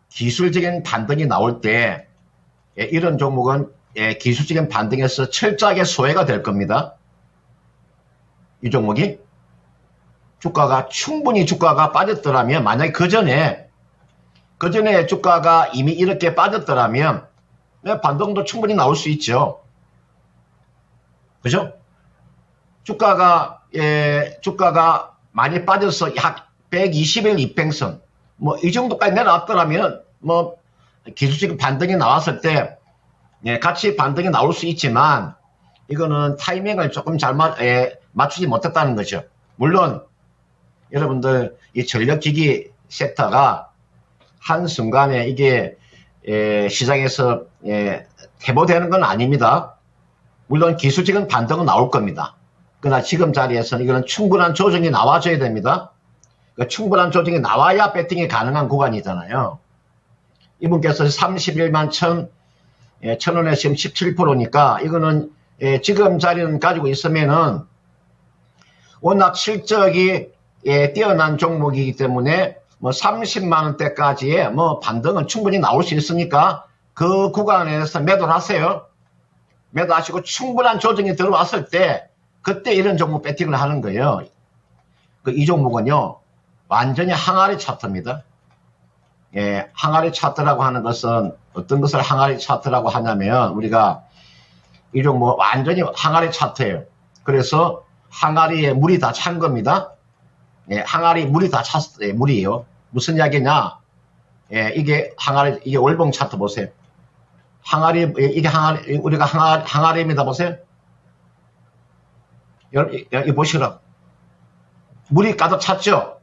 기술적인 반등이 나올 때 이런 종목은 기술적인 반등에서 철저하게 소외가 될 겁니다. 이 종목이 충분히 주가가 빠졌더라면 만약에 그 전에 주가가 이미 이렇게 빠졌더라면 반등도 충분히 나올 수 있죠. 그죠? 주가가 많이 빠져서 약 120일 이평선 뭐 이 정도까지 내려왔더라면 뭐 기술적인 반등이 나왔을 때 같이 반등이 나올 수 있지만 이거는 타이밍을 조금 잘 맞추지 못했다는 거죠. 물론 여러분들 이 전력기기 섹터가 한순간에 이게 시장에서 퇴보되는 건 아닙니다. 물론 기술적인 반등은 나올 겁니다. 그러나 지금 자리에서는 이거는 충분한 조정이 나와줘야 됩니다. 충분한 조정이 나와야 배팅이 가능한 구간이잖아요. 이분께서 31만 1,000원에 지금 17%니까 이거는 지금 자리는 가지고 있으면은 워낙 실적이 뛰어난 종목이기 때문에 뭐 30만 원대까지의 뭐 반등은 충분히 나올 수 있으니까 그 구간에서 매도를 하세요. 매도하시고 충분한 조정이 들어왔을 때 그때 이런 종목 배팅을 하는 거예요. 이 종목은요 완전히 항아리 차트입니다. 항아리 차트라고 하는 것은 어떤 것을 항아리 차트라고 하냐면 우리가 이 종목 완전히 항아리 차트예요. 그래서 항아리에 물이 다 찬 겁니다. 항아리 물이 다 찼어요. 물이에요. 무슨 이야기냐? 이게 항아리, 이게 월봉 차트 보세요. 항아리, 이게 항아리, 우리가 항아리입니다. 보세요. 여러분, 여기 보시라고. 물이 가득 찼죠?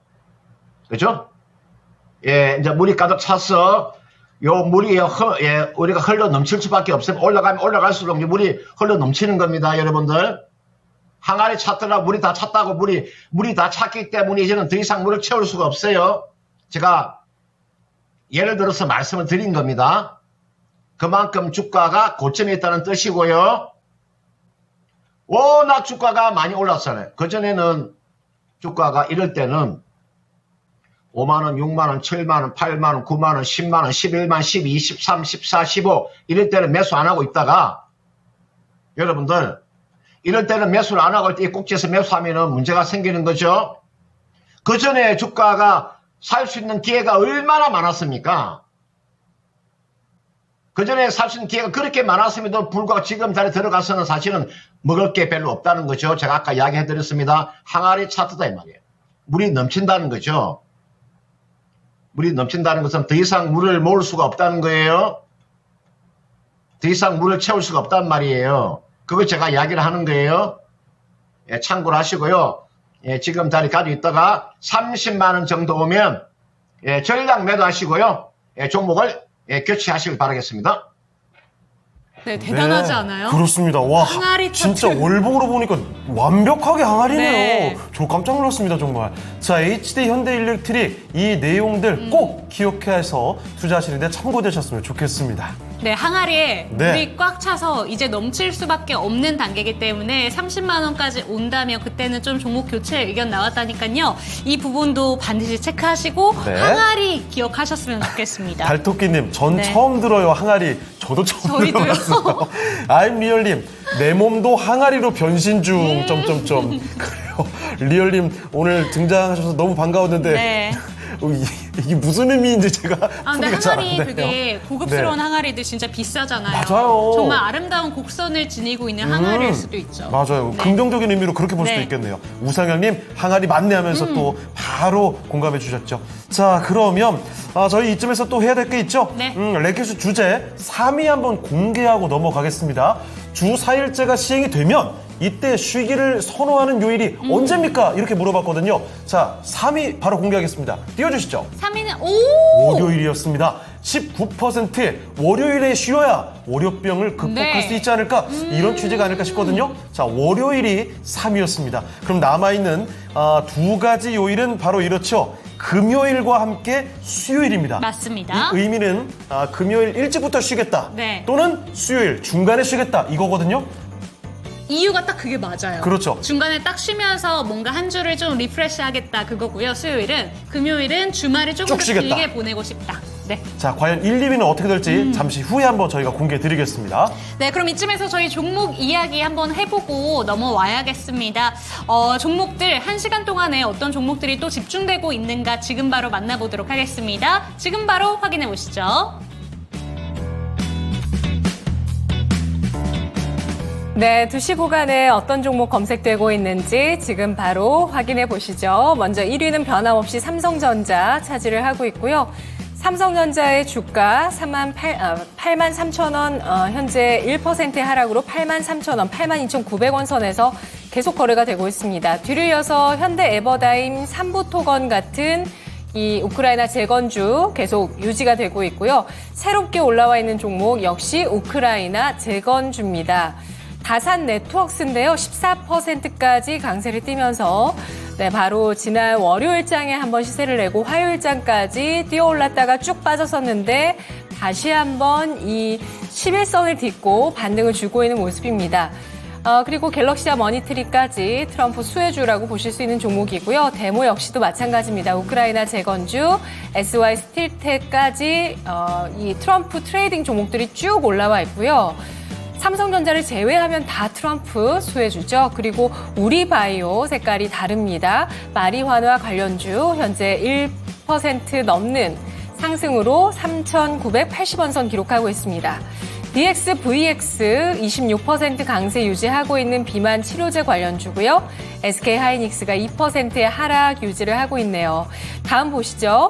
그죠? 이제 물이 가득 차서, 요 물이, 우리가 흘러 넘칠 수밖에 없어요. 올라가면 올라갈수록 물이 흘러 넘치는 겁니다. 여러분들. 항아리 찼더라 물이 다 찼다고 물이 다 찼기 때문에 이제는 더 이상 물을 채울 수가 없어요. 제가 예를 들어서 말씀을 드린 겁니다. 그만큼 주가가 고점에 있다는 뜻이고요. 워낙 주가가 많이 올랐잖아요. 그전에는 주가가 이럴 때는 5만원, 6만원, 7만원, 8만원, 9만원, 10만원, 11만, 12, 13, 14, 15 이럴 때는 매수 안 하고 있다가 여러분들 이럴 때는 매수를 안 하고 이 꼭지에서 매수하면 문제가 생기는 거죠. 그 전에 주가가 살 수 있는 기회가 얼마나 많았습니까? 그 전에 살 수 있는 기회가 그렇게 많았음에도 불구하고 지금 자리에 들어가서는 사실은 먹을 게 별로 없다는 거죠. 제가 아까 이야기해드렸습니다. 항아리 차트다 이 말이에요. 물이 넘친다는 거죠. 물이 넘친다는 것은 더 이상 물을 모을 수가 없다는 거예요. 더 이상 물을 채울 수가 없단 말이에요. 그걸 제가 이야기를 하는 거예요. 참고를 하시고요. 지금 자리 가지고 있다가 30만원 정도 오면 전량 매도하시고요. 종목을 교체하시길 바라겠습니다. 네, 대단하지 않아요? 그렇습니다. 와, 항아리 진짜 차트. 월봉으로 보니까 완벽하게 항아리네요. 네. 저 깜짝 놀랐습니다, 정말. 자, HD 현대일렉트릭 이 내용들 꼭 기억해서 투자하시는데 참고되셨으면 좋겠습니다. 네, 항아리에 네. 물이 꽉 차서 이제 넘칠 수밖에 없는 단계이기 때문에 30만 원까지 온다면 그때는 좀 종목 교체 의견 나왔다니까요. 이 부분도 반드시 체크하시고 네. 항아리 기억하셨으면 좋겠습니다. 달토끼님, 전 네. 처음 들어요, 항아리. 저도 처음 저희도요. 들어봤어요. I'm 리얼님, 내 몸도 항아리로 변신 중, 점점점. 그래요. 리얼님, 오늘 등장하셔서 너무 반가웠는데. 네. 이게 무슨 의미인지 제가 근데 풀이가 잘 안 항아리 돼요. 되게 고급스러운 네. 항아리들 진짜 비싸잖아요. 맞아요. 정말 아름다운 곡선을 지니고 있는 항아리일 수도 있죠. 맞아요. 네. 긍정적인 의미로 그렇게 볼 수도 네. 있겠네요. 우상영님, 항아리 맞네 하면서 또 바로 공감해 주셨죠. 자, 그러면 저희 이쯤에서 또 해야 될 게 있죠? 네. 레켓수 주제 3위 한번 공개하고 넘어가겠습니다. 주 4일제가 시행이 되면 이때 쉬기를 선호하는 요일이 언제입니까? 이렇게 물어봤거든요. 자, 3위 바로 공개하겠습니다. 띄워주시죠. 3위는 월요일이었습니다. 19%의 월요일에 쉬어야 월요병을 극복할 네. 수 있지 않을까? 이런 취지가 아닐까 싶거든요. 자, 월요일이 3위였습니다. 그럼 남아있는 두 가지 요일은 바로 이렇죠. 금요일과 함께 수요일입니다. 맞습니다. 이 의미는 금요일 일찍부터 쉬겠다. 네. 또는 수요일 중간에 쉬겠다. 이거거든요. 이유가 딱 그게 맞아요. 그렇죠. 중간에 딱 쉬면서 뭔가 한 주를 좀 리프레시 하겠다 그거고요. 금요일은 주말을 조금 더 쭉 쉬겠다. 길게 보내고 싶다. 네. 자, 과연 1, 2위는 어떻게 될지 잠시 후에 한번 저희가 공개해 드리겠습니다. 네, 그럼 이쯤에서 저희 종목 이야기 한번 해보고 넘어와야겠습니다. 종목들 1시간 동안에 어떤 종목들이 또 집중되고 있는가 지금 바로 만나보도록 하겠습니다. 지금 바로 확인해 보시죠. 네, 2시 구간에 어떤 종목 검색되고 있는지 지금 바로 확인해 보시죠. 먼저 1위는 변함없이 삼성전자 차지를 하고 있고요. 삼성전자의 주가 83,000원, 현재 1% 하락으로 83,000원, 82,900원 선에서 계속 거래가 되고 있습니다. 뒤를 이어서 현대 에버다임, 삼부토건 같은 이 우크라이나 재건주 계속 유지가 되고 있고요. 새롭게 올라와 있는 종목 역시 우크라이나 재건주입니다. 다산 네트워크스인데요. 14%까지 강세를 띄면서 네, 바로 지난 월요일장에 한번 시세를 내고 화요일장까지 뛰어 올랐다가 쭉 빠졌었는데 다시 한번 이 11선을 딛고 반등을 주고 있는 모습입니다. 그리고 갤럭시와 머니트리까지 트럼프 수혜주라고 보실 수 있는 종목이고요. 데모 역시도 마찬가지입니다. 우크라이나 재건주, SY 스틸텍까지 이 트럼프 트레이딩 종목들이 쭉 올라와 있고요. 삼성전자를 제외하면 다 트럼프 수혜주죠. 그리고 우리바이오 색깔이 다릅니다. 마리화나 관련주 현재 1% 넘는 상승으로 3,980원 선 기록하고 있습니다. DX, VX 26% 강세 유지하고 있는 비만 치료제 관련주고요. SK하이닉스가 2%의 하락 유지를 하고 있네요. 다음 보시죠.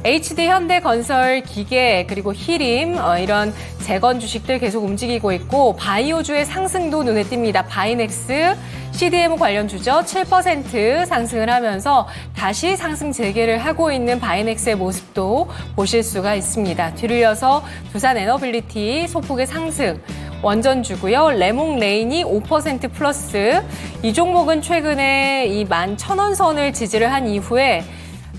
HD 현대건설 기계 그리고 히림 이런 재건 주식들 계속 움직이고 있고 바이오주의 상승도 눈에 띕니다. 바이넥스 CDM 관련주죠. 7% 상승을 하면서 다시 상승 재개를 하고 있는 바이넥스의 모습도 보실 수가 있습니다. 뒤를 이어서 두산에너빌리티 소폭의 상승 원전주고요. 레몽레인이 5% 플러스. 이 종목은 최근에 이 11,000원 선을 지지를 한 이후에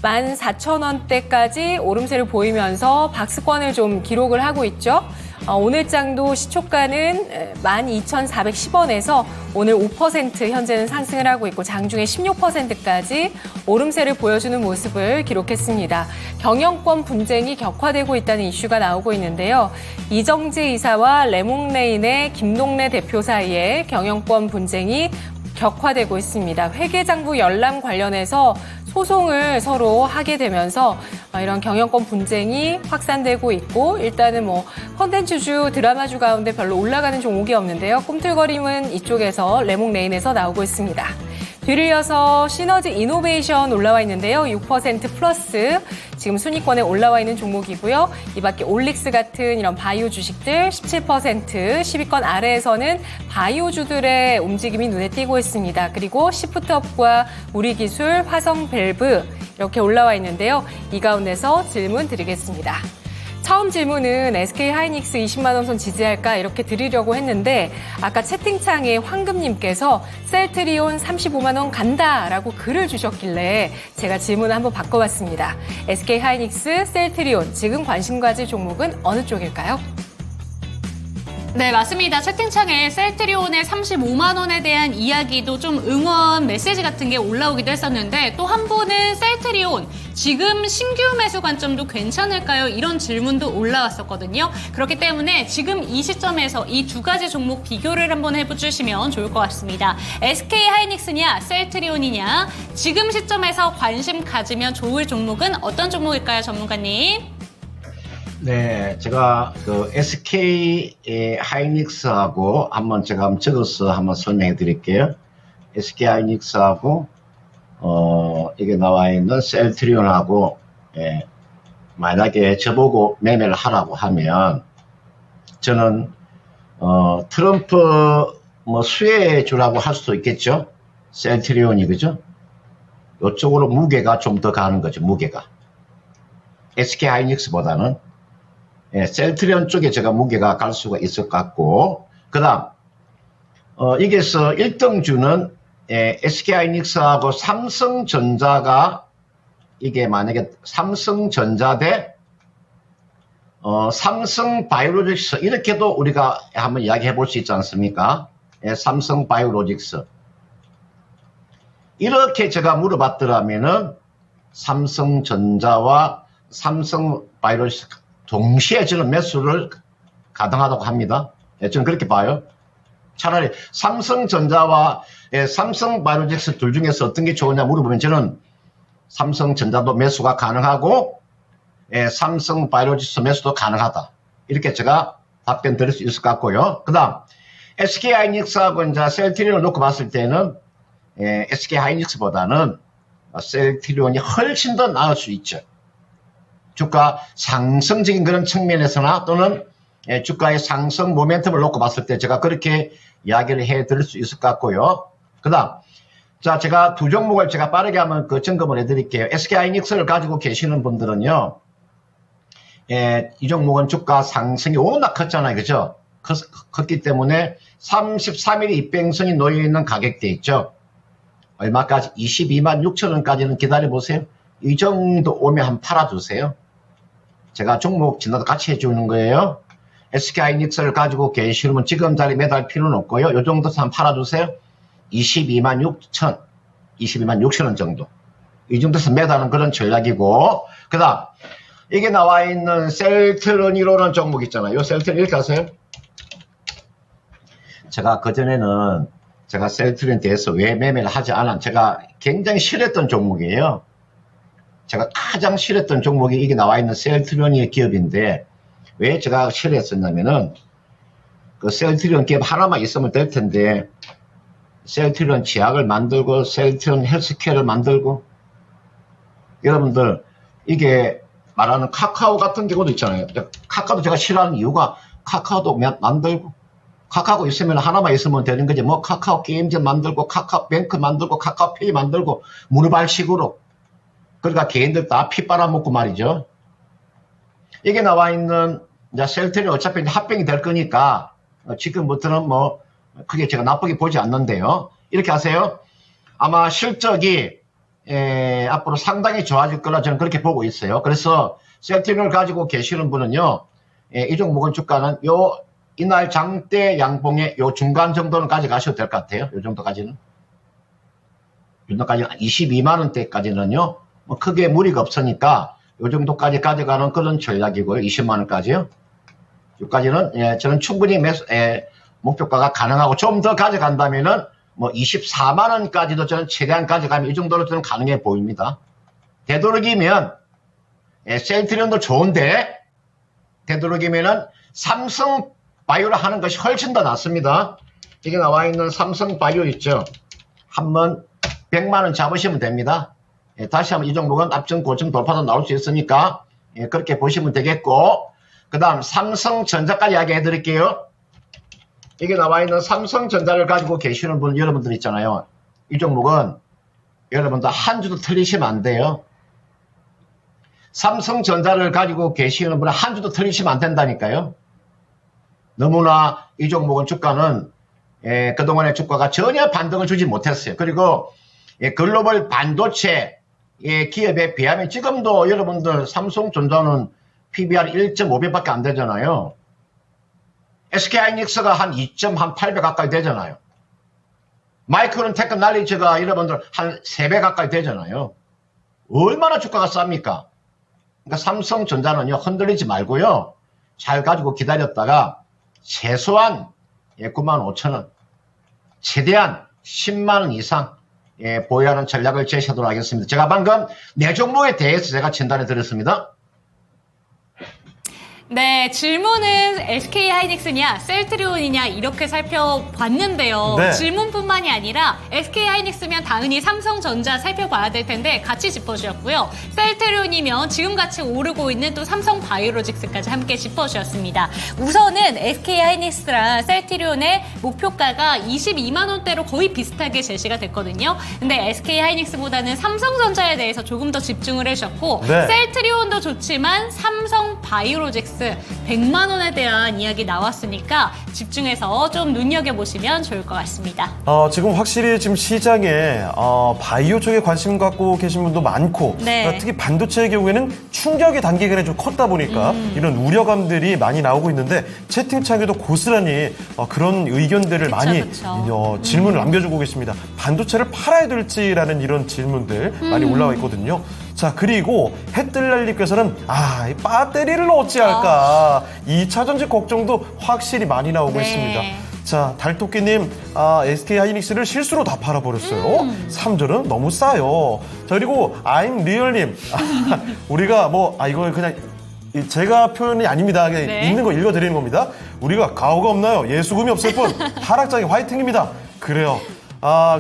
14,000원대까지 오름세를 보이면서 박스권을 좀 기록을 하고 있죠. 오늘장도 시초가는 12,410원에서 오늘 5% 현재는 상승을 하고 있고 장중에 16%까지 오름세를 보여주는 모습을 기록했습니다. 경영권 분쟁이 격화되고 있다는 이슈가 나오고 있는데요. 이정재 이사와 레몽레인의 김동래 대표 사이에 경영권 분쟁이 격화되고 있습니다. 회계장부 열람 관련해서 소송을 서로 하게 되면서 이런 경영권 분쟁이 확산되고 있고 일단은 뭐 콘텐츠주, 드라마주 가운데 별로 올라가는 종목이 없는데요. 꿈틀거림은 이쪽에서 레몽레인에서 나오고 있습니다. 뒤를 이어서 시너지 이노베이션 올라와 있는데요. 6% 플러스 지금 순위권에 올라와 있는 종목이고요. 이 밖에 올릭스 같은 이런 바이오 주식들 17%, 10위권 아래에서는 바이오주들의 움직임이 눈에 띄고 있습니다. 그리고 시프트업과 우리기술, 화성밸브 이렇게 올라와 있는데요. 이 가운데서 질문 드리겠습니다. 처음 질문은 SK하이닉스 20만 원 선 지지할까 이렇게 드리려고 했는데 아까 채팅창에 황금님께서 셀트리온 35만 원 간다라고 글을 주셨길래 제가 질문을 한번 바꿔봤습니다. SK하이닉스, 셀트리온 지금 관심 가질 종목은 어느 쪽일까요? 네, 맞습니다. 채팅창에 셀트리온의 35만 원에 대한 이야기도 좀 응원 메시지 같은 게 올라오기도 했었는데 또 한 분은 셀트리온 지금 신규 매수 관점도 괜찮을까요? 이런 질문도 올라왔었거든요. 그렇기 때문에 지금 이 시점에서 이 두 가지 종목 비교를 한번 해주시면 좋을 것 같습니다. SK하이닉스냐 셀트리온이냐 지금 시점에서 관심 가지면 좋을 종목은 어떤 종목일까요, 전문가님? 네, 제가 그 SK 하이닉스하고 한번 제가 한번 적어서 한번 설명해 드릴게요. SK 하이닉스하고 이게 나와 있는 셀트리온하고 만약에 저보고 매매를 하라고 하면 저는 트럼프 뭐 수혜주라고 할 수도 있겠죠. 셀트리온이 그죠? 이쪽으로 무게가 좀 더 가는 거죠. 무게가 SK 하이닉스보다는. 셀트리온 쪽에 제가 무게가 갈 수가 있을 것 같고, 그 다음, 여기서 1등주는, SK하이닉스하고 삼성전자가, 이게 만약에 삼성전자 대, 삼성바이오로직스, 이렇게도 우리가 한번 이야기해 볼 수 있지 않습니까? 삼성바이오로직스. 이렇게 제가 물어봤더라면은, 삼성전자와 삼성바이오로직스, 동시에 저는 매수를 가능하다고 합니다. 저는 그렇게 봐요. 차라리 삼성전자와 삼성바이오로직스 둘 중에서 어떤 게 좋으냐 물어보면 저는 삼성전자도 매수가 가능하고 삼성바이오로직스 매수도 가능하다. 이렇게 제가 답변 드릴 수 있을 것 같고요. 그 다음 SK하이닉스하고 이제 셀트리온을 놓고 봤을 때는 SK하이닉스보다는 셀트리온이 훨씬 더 나을 수 있죠. 주가 상승적인 그런 측면에서나 또는 주가의 상승 모멘텀을 놓고 봤을 때 제가 그렇게 이야기를 해 드릴 수 있을 것 같고요. 그 다음 자, 제가 두 종목을 제가 빠르게 한번 그 점검을 해드릴게요. SK하이닉스를 가지고 계시는 분들은요, 이 종목은 주가 상승이 워낙 컸잖아요. 그죠? 컸기 때문에 33일 입병선이 놓여있는 가격대 있죠. 얼마까지? 22만 6천 원까지는 기다려보세요. 이 정도 오면 한번 팔아주세요. 제가 종목 진단도 같이 해주는 거예요. SK하이닉스를 가지고 계시면 지금 자리 매도할 필요는 없고요. 이 정도에서 한번 팔아주세요. 22만 6천, 22만 6천 원 정도. 이 정도에서 매도하는 그런 전략이고, 그 다음, 이게 나와 있는 셀트론이라는 종목 있잖아요. 이 셀트론 이렇게 하세요. 제가 그전에는 제가 셀트론에 대해서 왜 매매를 하지 않았, 제가 굉장히 싫어했던 종목이에요. 제가 가장 싫어했던 종목이 이게 나와 있는 셀트론의 기업인데, 왜 제가 싫어했었냐면은, 그 셀트론 기업 하나만 있으면 될 텐데, 셀트론 치약을 만들고, 셀트론 헬스케어를 만들고, 여러분들, 이게 말하는 카카오 같은 경우도 있잖아요. 카카오도 제가 싫어하는 이유가 카카오도 만들고, 카카오 있으면 하나만 있으면 되는 거지. 뭐 카카오 게임즈 만들고, 카카오 뱅크 만들고, 카카오 페이 만들고, 문어발식으로. 그러니까 개인들 다 피 빨아먹고 말이죠. 이게 나와 있는 이제 셀트론 어차피 이제 합병이 될 거니까 지금부터는 뭐 크게 제가 나쁘게 보지 않는데요. 이렇게 하세요. 아마 실적이 앞으로 상당히 좋아질 거라 저는 그렇게 보고 있어요. 그래서 셀트론을 가지고 계시는 분은요, 이 종목은 주가는 이날 장대 양봉의 요 중간 정도는 가져가셔도 될 것 같아요. 요 정도까지는. 요 정도까지 22만 원대까지는요, 뭐 크게 무리가 없으니까 요 정도까지 가져가는 그런 전략이고요. 20만 원까지요. 여기까지는 저는 충분히 목표가가 가능하고 좀 더 가져간다면은 뭐 24만 원까지도 저는 최대한 가져가면 이 정도로 저는 가능해 보입니다. 되도록이면 셀트론도 좋은데 되도록이면은 삼성 바이오를 하는 것이 훨씬 더 낫습니다. 이게 나와 있는 삼성 바이오 있죠. 한번 100만 원 잡으시면 됩니다. 다시 한번 이 종목은 앞전 고점 돌파도 나올 수 있으니까 그렇게 보시면 되겠고, 그 다음 삼성전자까지 이야기해 드릴게요. 이게 나와 있는 삼성전자를 가지고 계시는 분 여러분들 있잖아요. 이 종목은 여러분들 한 주도 틀리시면 안 돼요. 삼성전자를 가지고 계시는 분은 한 주도 틀리시면 안 된다니까요. 너무나 이 종목은 주가는 그동안의 주가가 전혀 반등을 주지 못했어요. 그리고 글로벌 반도체 기업에 비하면 지금도 여러분들 삼성전자는 PBR 1.5배밖에 안 되잖아요. SK하이닉스가 한 2.8배 가까이 되잖아요. 마이크론 테크놀리지가 여러분들 한 3배 가까이 되잖아요. 얼마나 주가가 쌉니까? 그러니까 삼성전자는요, 흔들리지 말고요, 잘 가지고 기다렸다가 최소한 9만 5천 원, 최대한 10만 원 이상 보유하는 전략을 제시하도록 하겠습니다. 제가 방금 네 종목에 대해서 제가 진단해 드렸습니다. 네, 질문은 SK하이닉스냐 셀트리온이냐 이렇게 살펴봤는데요. 네. 질문뿐만이 아니라 SK하이닉스면 당연히 삼성전자 살펴봐야 될 텐데 같이 짚어주셨고요. 셀트리온이면 지금같이 오르고 있는 또 삼성바이오로직스까지 함께 짚어주셨습니다. 우선은 SK하이닉스랑 셀트리온의 목표가가 22만 원대로 거의 비슷하게 제시가 됐거든요. 근데 SK하이닉스보다는 삼성전자에 대해서 조금 더 집중을 해주셨고, 네. 셀트리온도 좋지만 삼성바이오로직스 100만 원에 대한 이야기 나왔으니까 집중해서 좀 눈여겨보시면 좋을 것 같습니다. 지금 확실히 지금 시장에 바이오 쪽에 관심 갖고 계신 분도 많고, 네. 특히 반도체의 경우에는 충격이 단기간에 좀 컸다 보니까 이런 우려감들이 많이 나오고 있는데, 채팅창에도 고스란히 그런 의견들을 많이 질문을 남겨주고 계십니다. 반도체를 팔아야 될지라는 이런 질문들 많이 올라와 있거든요. 자, 그리고 해뜰날님께서는 이 배터리를 어찌할까, 2차 전지 걱정도 확실히 많이 나오고 네. 있습니다. 자, 달토끼님, SK하이닉스를 실수로 다 팔아버렸어요. 3절은 너무 싸요. 자, 그리고 I'm real님, 우리가 이거 그냥 제가 표현이 아닙니다. 그냥 네. 있는 거 읽어드리는 겁니다. 우리가 가오가 없나요? 예수금이 없을 뿐 하락장에 화이팅입니다. 그래요.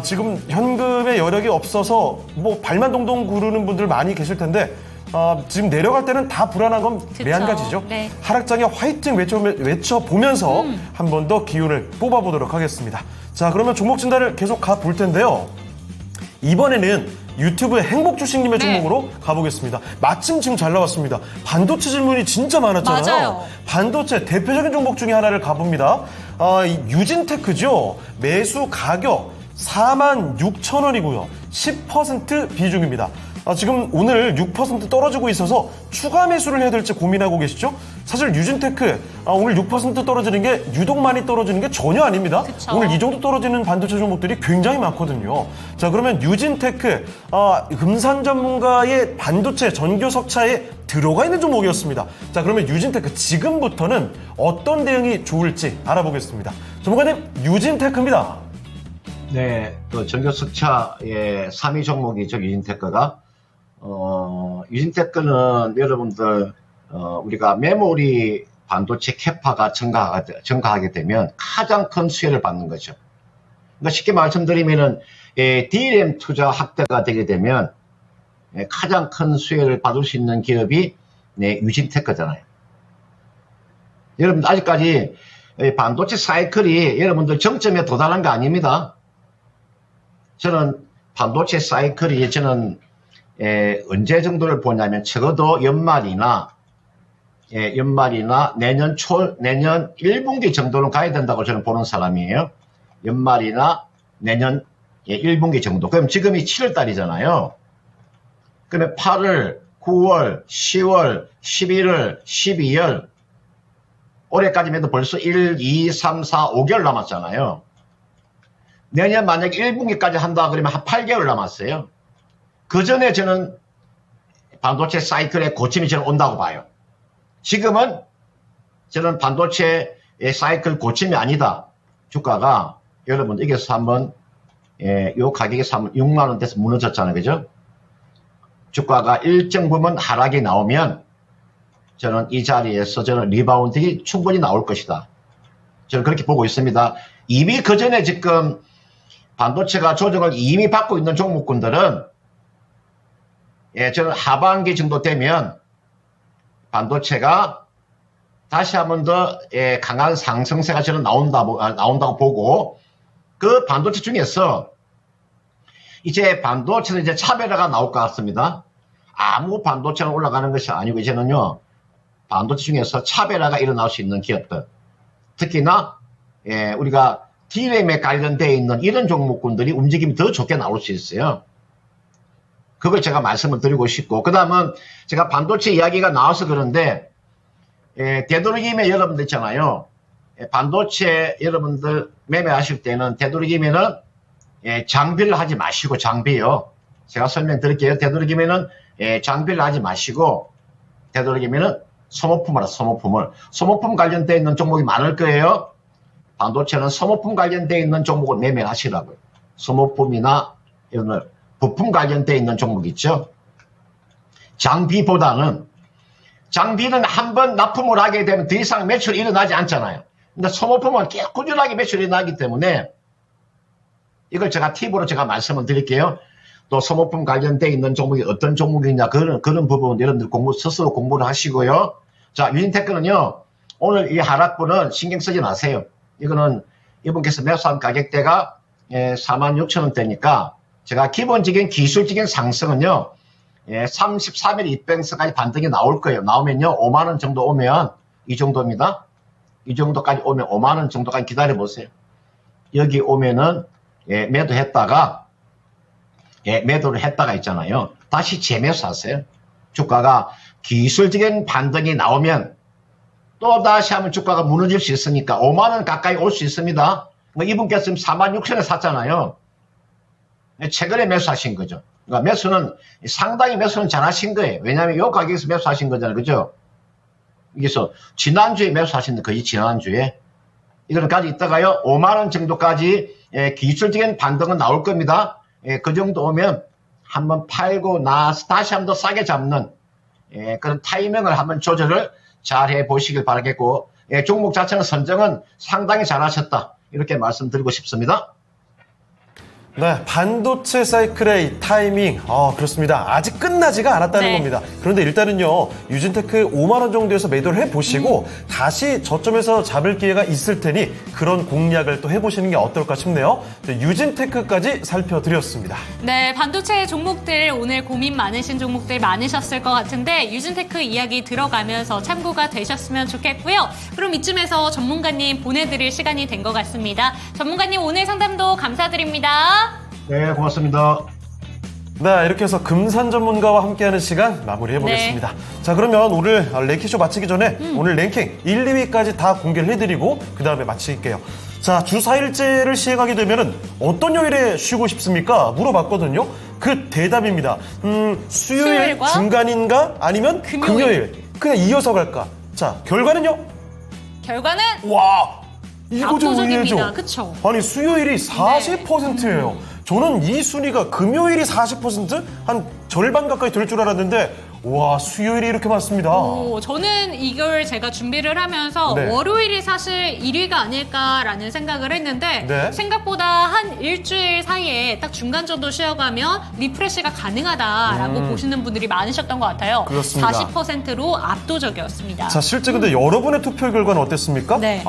지금 현금의 여력이 없어서 발만 동동 구르는 분들 많이 계실 텐데, 지금 내려갈 때는 다 불안한 건 매한가지죠. 네. 하락장에 화이팅 외쳐보면서 한 번 더 기운을 뽑아보도록 하겠습니다. 자, 그러면 종목 진단을 계속 가볼 텐데요. 이번에는 유튜브의 행복주식님의 네. 종목으로 가보겠습니다. 마침 지금 잘 나왔습니다. 반도체 질문이 진짜 많았잖아요. 맞아요. 반도체 대표적인 종목 중에 하나를 가봅니다. 이 유진테크죠. 매수 가격 46,000원이고요. 10% 비중입니다. 지금 오늘 6% 떨어지고 있어서 추가 매수를 해야 될지 고민하고 계시죠? 사실 유진테크 오늘 6% 떨어지는 게 유독 많이 떨어지는 게 전혀 아닙니다. 그쵸. 오늘 이 정도 떨어지는 반도체 종목들이 굉장히 많거든요. 자, 그러면 유진테크 금산 전문가의 반도체 전교 석차에 들어가 있는 종목이었습니다. 자, 그러면 유진테크 지금부터는 어떤 대응이 좋을지 알아보겠습니다. 전문가님, 유진테크입니다. 네, 그 전교석차의 3위 종목이죠, 유진테크가. 유진테크는 여러분들, 우리가 메모리 반도체 캐파가 증가하게 되면 가장 큰 수혜를 받는 거죠. 그러니까 쉽게 말씀드리면은, DRAM 투자 확대가 되게 되면, 가장 큰 수혜를 받을 수 있는 기업이, 유진테크잖아요. 여러분, 아직까지 반도체 사이클이 여러분들 정점에 도달한 거 아닙니다. 저는 반도체 사이클이 저는 언제 정도를 보냐면 적어도 연말이나 내년 1분기 정도는 가야 된다고 저는 보는 사람이에요. 연말이나 내년 1분기 정도. 그럼 지금이 7월 달이잖아요. 그러면 8월, 9월, 10월, 11월, 12월 올해까지만 해도 벌써 1, 2, 3, 4, 5개월 남았잖아요. 내년 만약에 1분기까지 한다 그러면 한 8개월 남았어요. 그 전에 저는 반도체 사이클의 고침이 저는 온다고 봐요. 지금은 저는 반도체 사이클 고침이 아니다. 주가가 여러분 여기서 한번 요 가격에서 한번 6만 원대에서 무너졌잖아요. 그죠? 주가가 일정 부분 하락이 나오면 저는 이 자리에서 저는 리바운드가 충분히 나올 것이다. 저는 그렇게 보고 있습니다. 이미 그 전에 지금 반도체가 조정을 이미 받고 있는 종목군들은 저는 하반기 정도 되면 반도체가 다시 한번 더 강한 상승세가 저는 나온다고 보고 그 반도체 중에서 이제 반도체는 이제 차별화가 나올 것 같습니다. 아무 반도체는 올라가는 것이 아니고 이제는요 반도체 중에서 차별화가 일어날 수 있는 기업들 특히나 우리가 DRAM에 관련되어 있는 이런 종목군들이 움직임이 더 좋게 나올 수 있어요. 그걸 제가 말씀을 드리고 싶고 그 다음은 제가 반도체 이야기가 나와서 그런데 되도록이면 여러분들 있잖아요. 반도체 여러분들 매매하실 때는 되도록이면은 장비를 하지 마시고 장비요. 제가 설명드릴게요. 되도록이면은 장비를 하지 마시고 되도록이면은 소모품을 소모품 관련되어 있는 종목이 많을 거예요. 반도체는 소모품 관련되어 있는 종목을 매매하시라고요. 소모품이나 이런 부품 관련되어 있는 종목 있죠. 장비는 한번 납품을 하게 되면 더 이상 매출이 일어나지 않잖아요. 근데 소모품은 계속 꾸준하게 매출이 일어나기 때문에 이걸 제가 팁으로 제가 말씀을 드릴게요. 또 소모품 관련되어 있는 종목이 어떤 종목이냐 그런 부분 여러분들 스스로 공부를 하시고요. 자, 유진테크는요. 오늘 이 하락분은 신경 쓰지 마세요. 이거는 이분께서 매수한 가격대가 46,000원대니까 제가 기본적인 기술적인 상승은요. 33일 이평선까지 반등이 나올 거예요. 나오면요. 5만원 정도 오면 이 정도입니다. 이 정도까지 오면 5만원 정도까지 기다려 보세요. 여기 오면은 매도했다가 매도를 했다가 있잖아요. 다시 재매수하세요. 주가가 기술적인 반등이 나오면 또 다시 한번 주가가 무너질 수 있으니까 5만원 가까이 올 수 있습니다. 이분께서 지금 46,000원에 샀잖아요. 최근에 매수하신 거죠. 그러니까 상당히 매수는 잘하신 거예요. 왜냐하면 이 가격에서 매수하신 거잖아요. 그죠? 그래서 지난주에 매수하신 거의 지난주에. 이거는 까지 있다가요. 5만원 정도까지 기술적인 반등은 나올 겁니다. 그 정도 오면 한번 팔고 나서 다시 한번 더 싸게 잡는 그런 타이밍을 한번 조절을 잘 해보시길 바라겠고 종목 자체는 선정은 상당히 잘하셨다. 이렇게 말씀드리고 싶습니다. 네, 반도체 사이클의 타이밍. 그렇습니다. 아직 끝나지가 않았다는 네. 겁니다. 그런데 일단은요, 유진테크 5만 원 정도에서 매도를 해보시고 다시 저점에서 잡을 기회가 있을 테니 그런 공략을 또 해보시는 게 어떨까 싶네요. 네, 유진테크까지 살펴드렸습니다. 네, 반도체 종목들 오늘 고민 많으신 종목들 많으셨을 것 같은데 유진테크 이야기 들어가면서 참고가 되셨으면 좋겠고요. 그럼 이쯤에서 전문가님 보내드릴 시간이 된 것 같습니다. 전문가님 오늘 상담도 감사드립니다. 네, 고맙습니다. 네, 이렇게 해서 금산 전문가와 함께하는 시간 마무리해보겠습니다. 자, 그러면 오늘 랭킹쇼 마치기 전에 오늘 랭킹 1, 2위까지 다 공개를 해드리고 그 다음에 마칠게요. 자, 주 4일째를 시행하게 되면은 어떤 요일에 쉬고 싶습니까? 물어봤거든요. 그 대답입니다. 수요일 수요일과 중간인가? 아니면 금요일. 그냥 이어서 갈까? 자, 결과는요? 결과는 와, 이거 좀 압도적입니다. 의외죠? 그쵸? 아니, 수요일이 40%예요. 저는 이 순위가 금요일이 40%? 한 절반 가까이 될 줄 알았는데 와, 수요일이 이렇게 많습니다. 저는 이걸 제가 준비를 하면서 네. 월요일이 사실 1위가 아닐까라는 생각을 했는데 네. 생각보다 한 일주일 사이에 딱 중간 정도 쉬어가면 리프레시가 가능하다라고 보시는 분들이 많으셨던 것 같아요. 그렇습니다. 40%로 압도적이었습니다. 자, 실제 근데 여러분의 투표 결과는 어땠습니까? 네.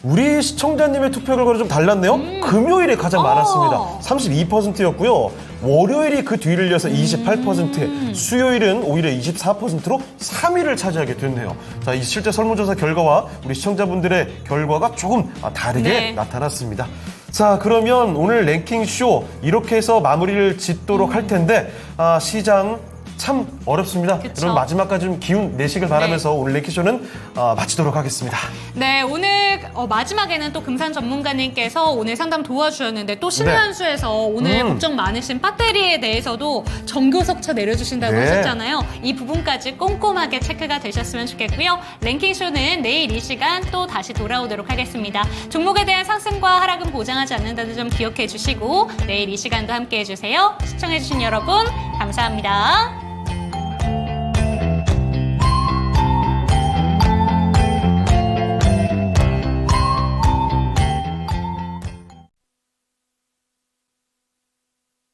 우리 시청자님의 투표 결과는 좀 달랐네요. 금요일에 가장 많았습니다. 32%였고요. 월요일이 그 뒤를 이어서 28%, 수요일은 오히려 24%로 3위를 차지하게 됐네요. 자, 이 실제 설문조사 결과와 우리 시청자분들의 결과가 조금 다르게 네. 나타났습니다. 자, 그러면 오늘 랭킹쇼 이렇게 해서 마무리를 짓도록 할 텐데 시장 참 어렵습니다. 그쵸. 여러분 마지막까지 좀 기운 내시길 바라면서 오늘 랭킹쇼는 마치도록 하겠습니다. 네, 오늘 마지막에는 또 금산 전문가님께서 오늘 상담 도와주셨는데 또 신한수에서 오늘 걱정 많으신 배터리에 대해서도 정교석차 내려주신다고 네. 하셨잖아요. 이 부분까지 꼼꼼하게 체크가 되셨으면 좋겠고요. 랭킹쇼는 내일 이 시간 또 다시 돌아오도록 하겠습니다. 종목에 대한 상승과 하락은 보장하지 않는다는 점 기억해 주시고 내일 이 시간도 함께해 주세요. 시청해 주신 여러분 감사합니다.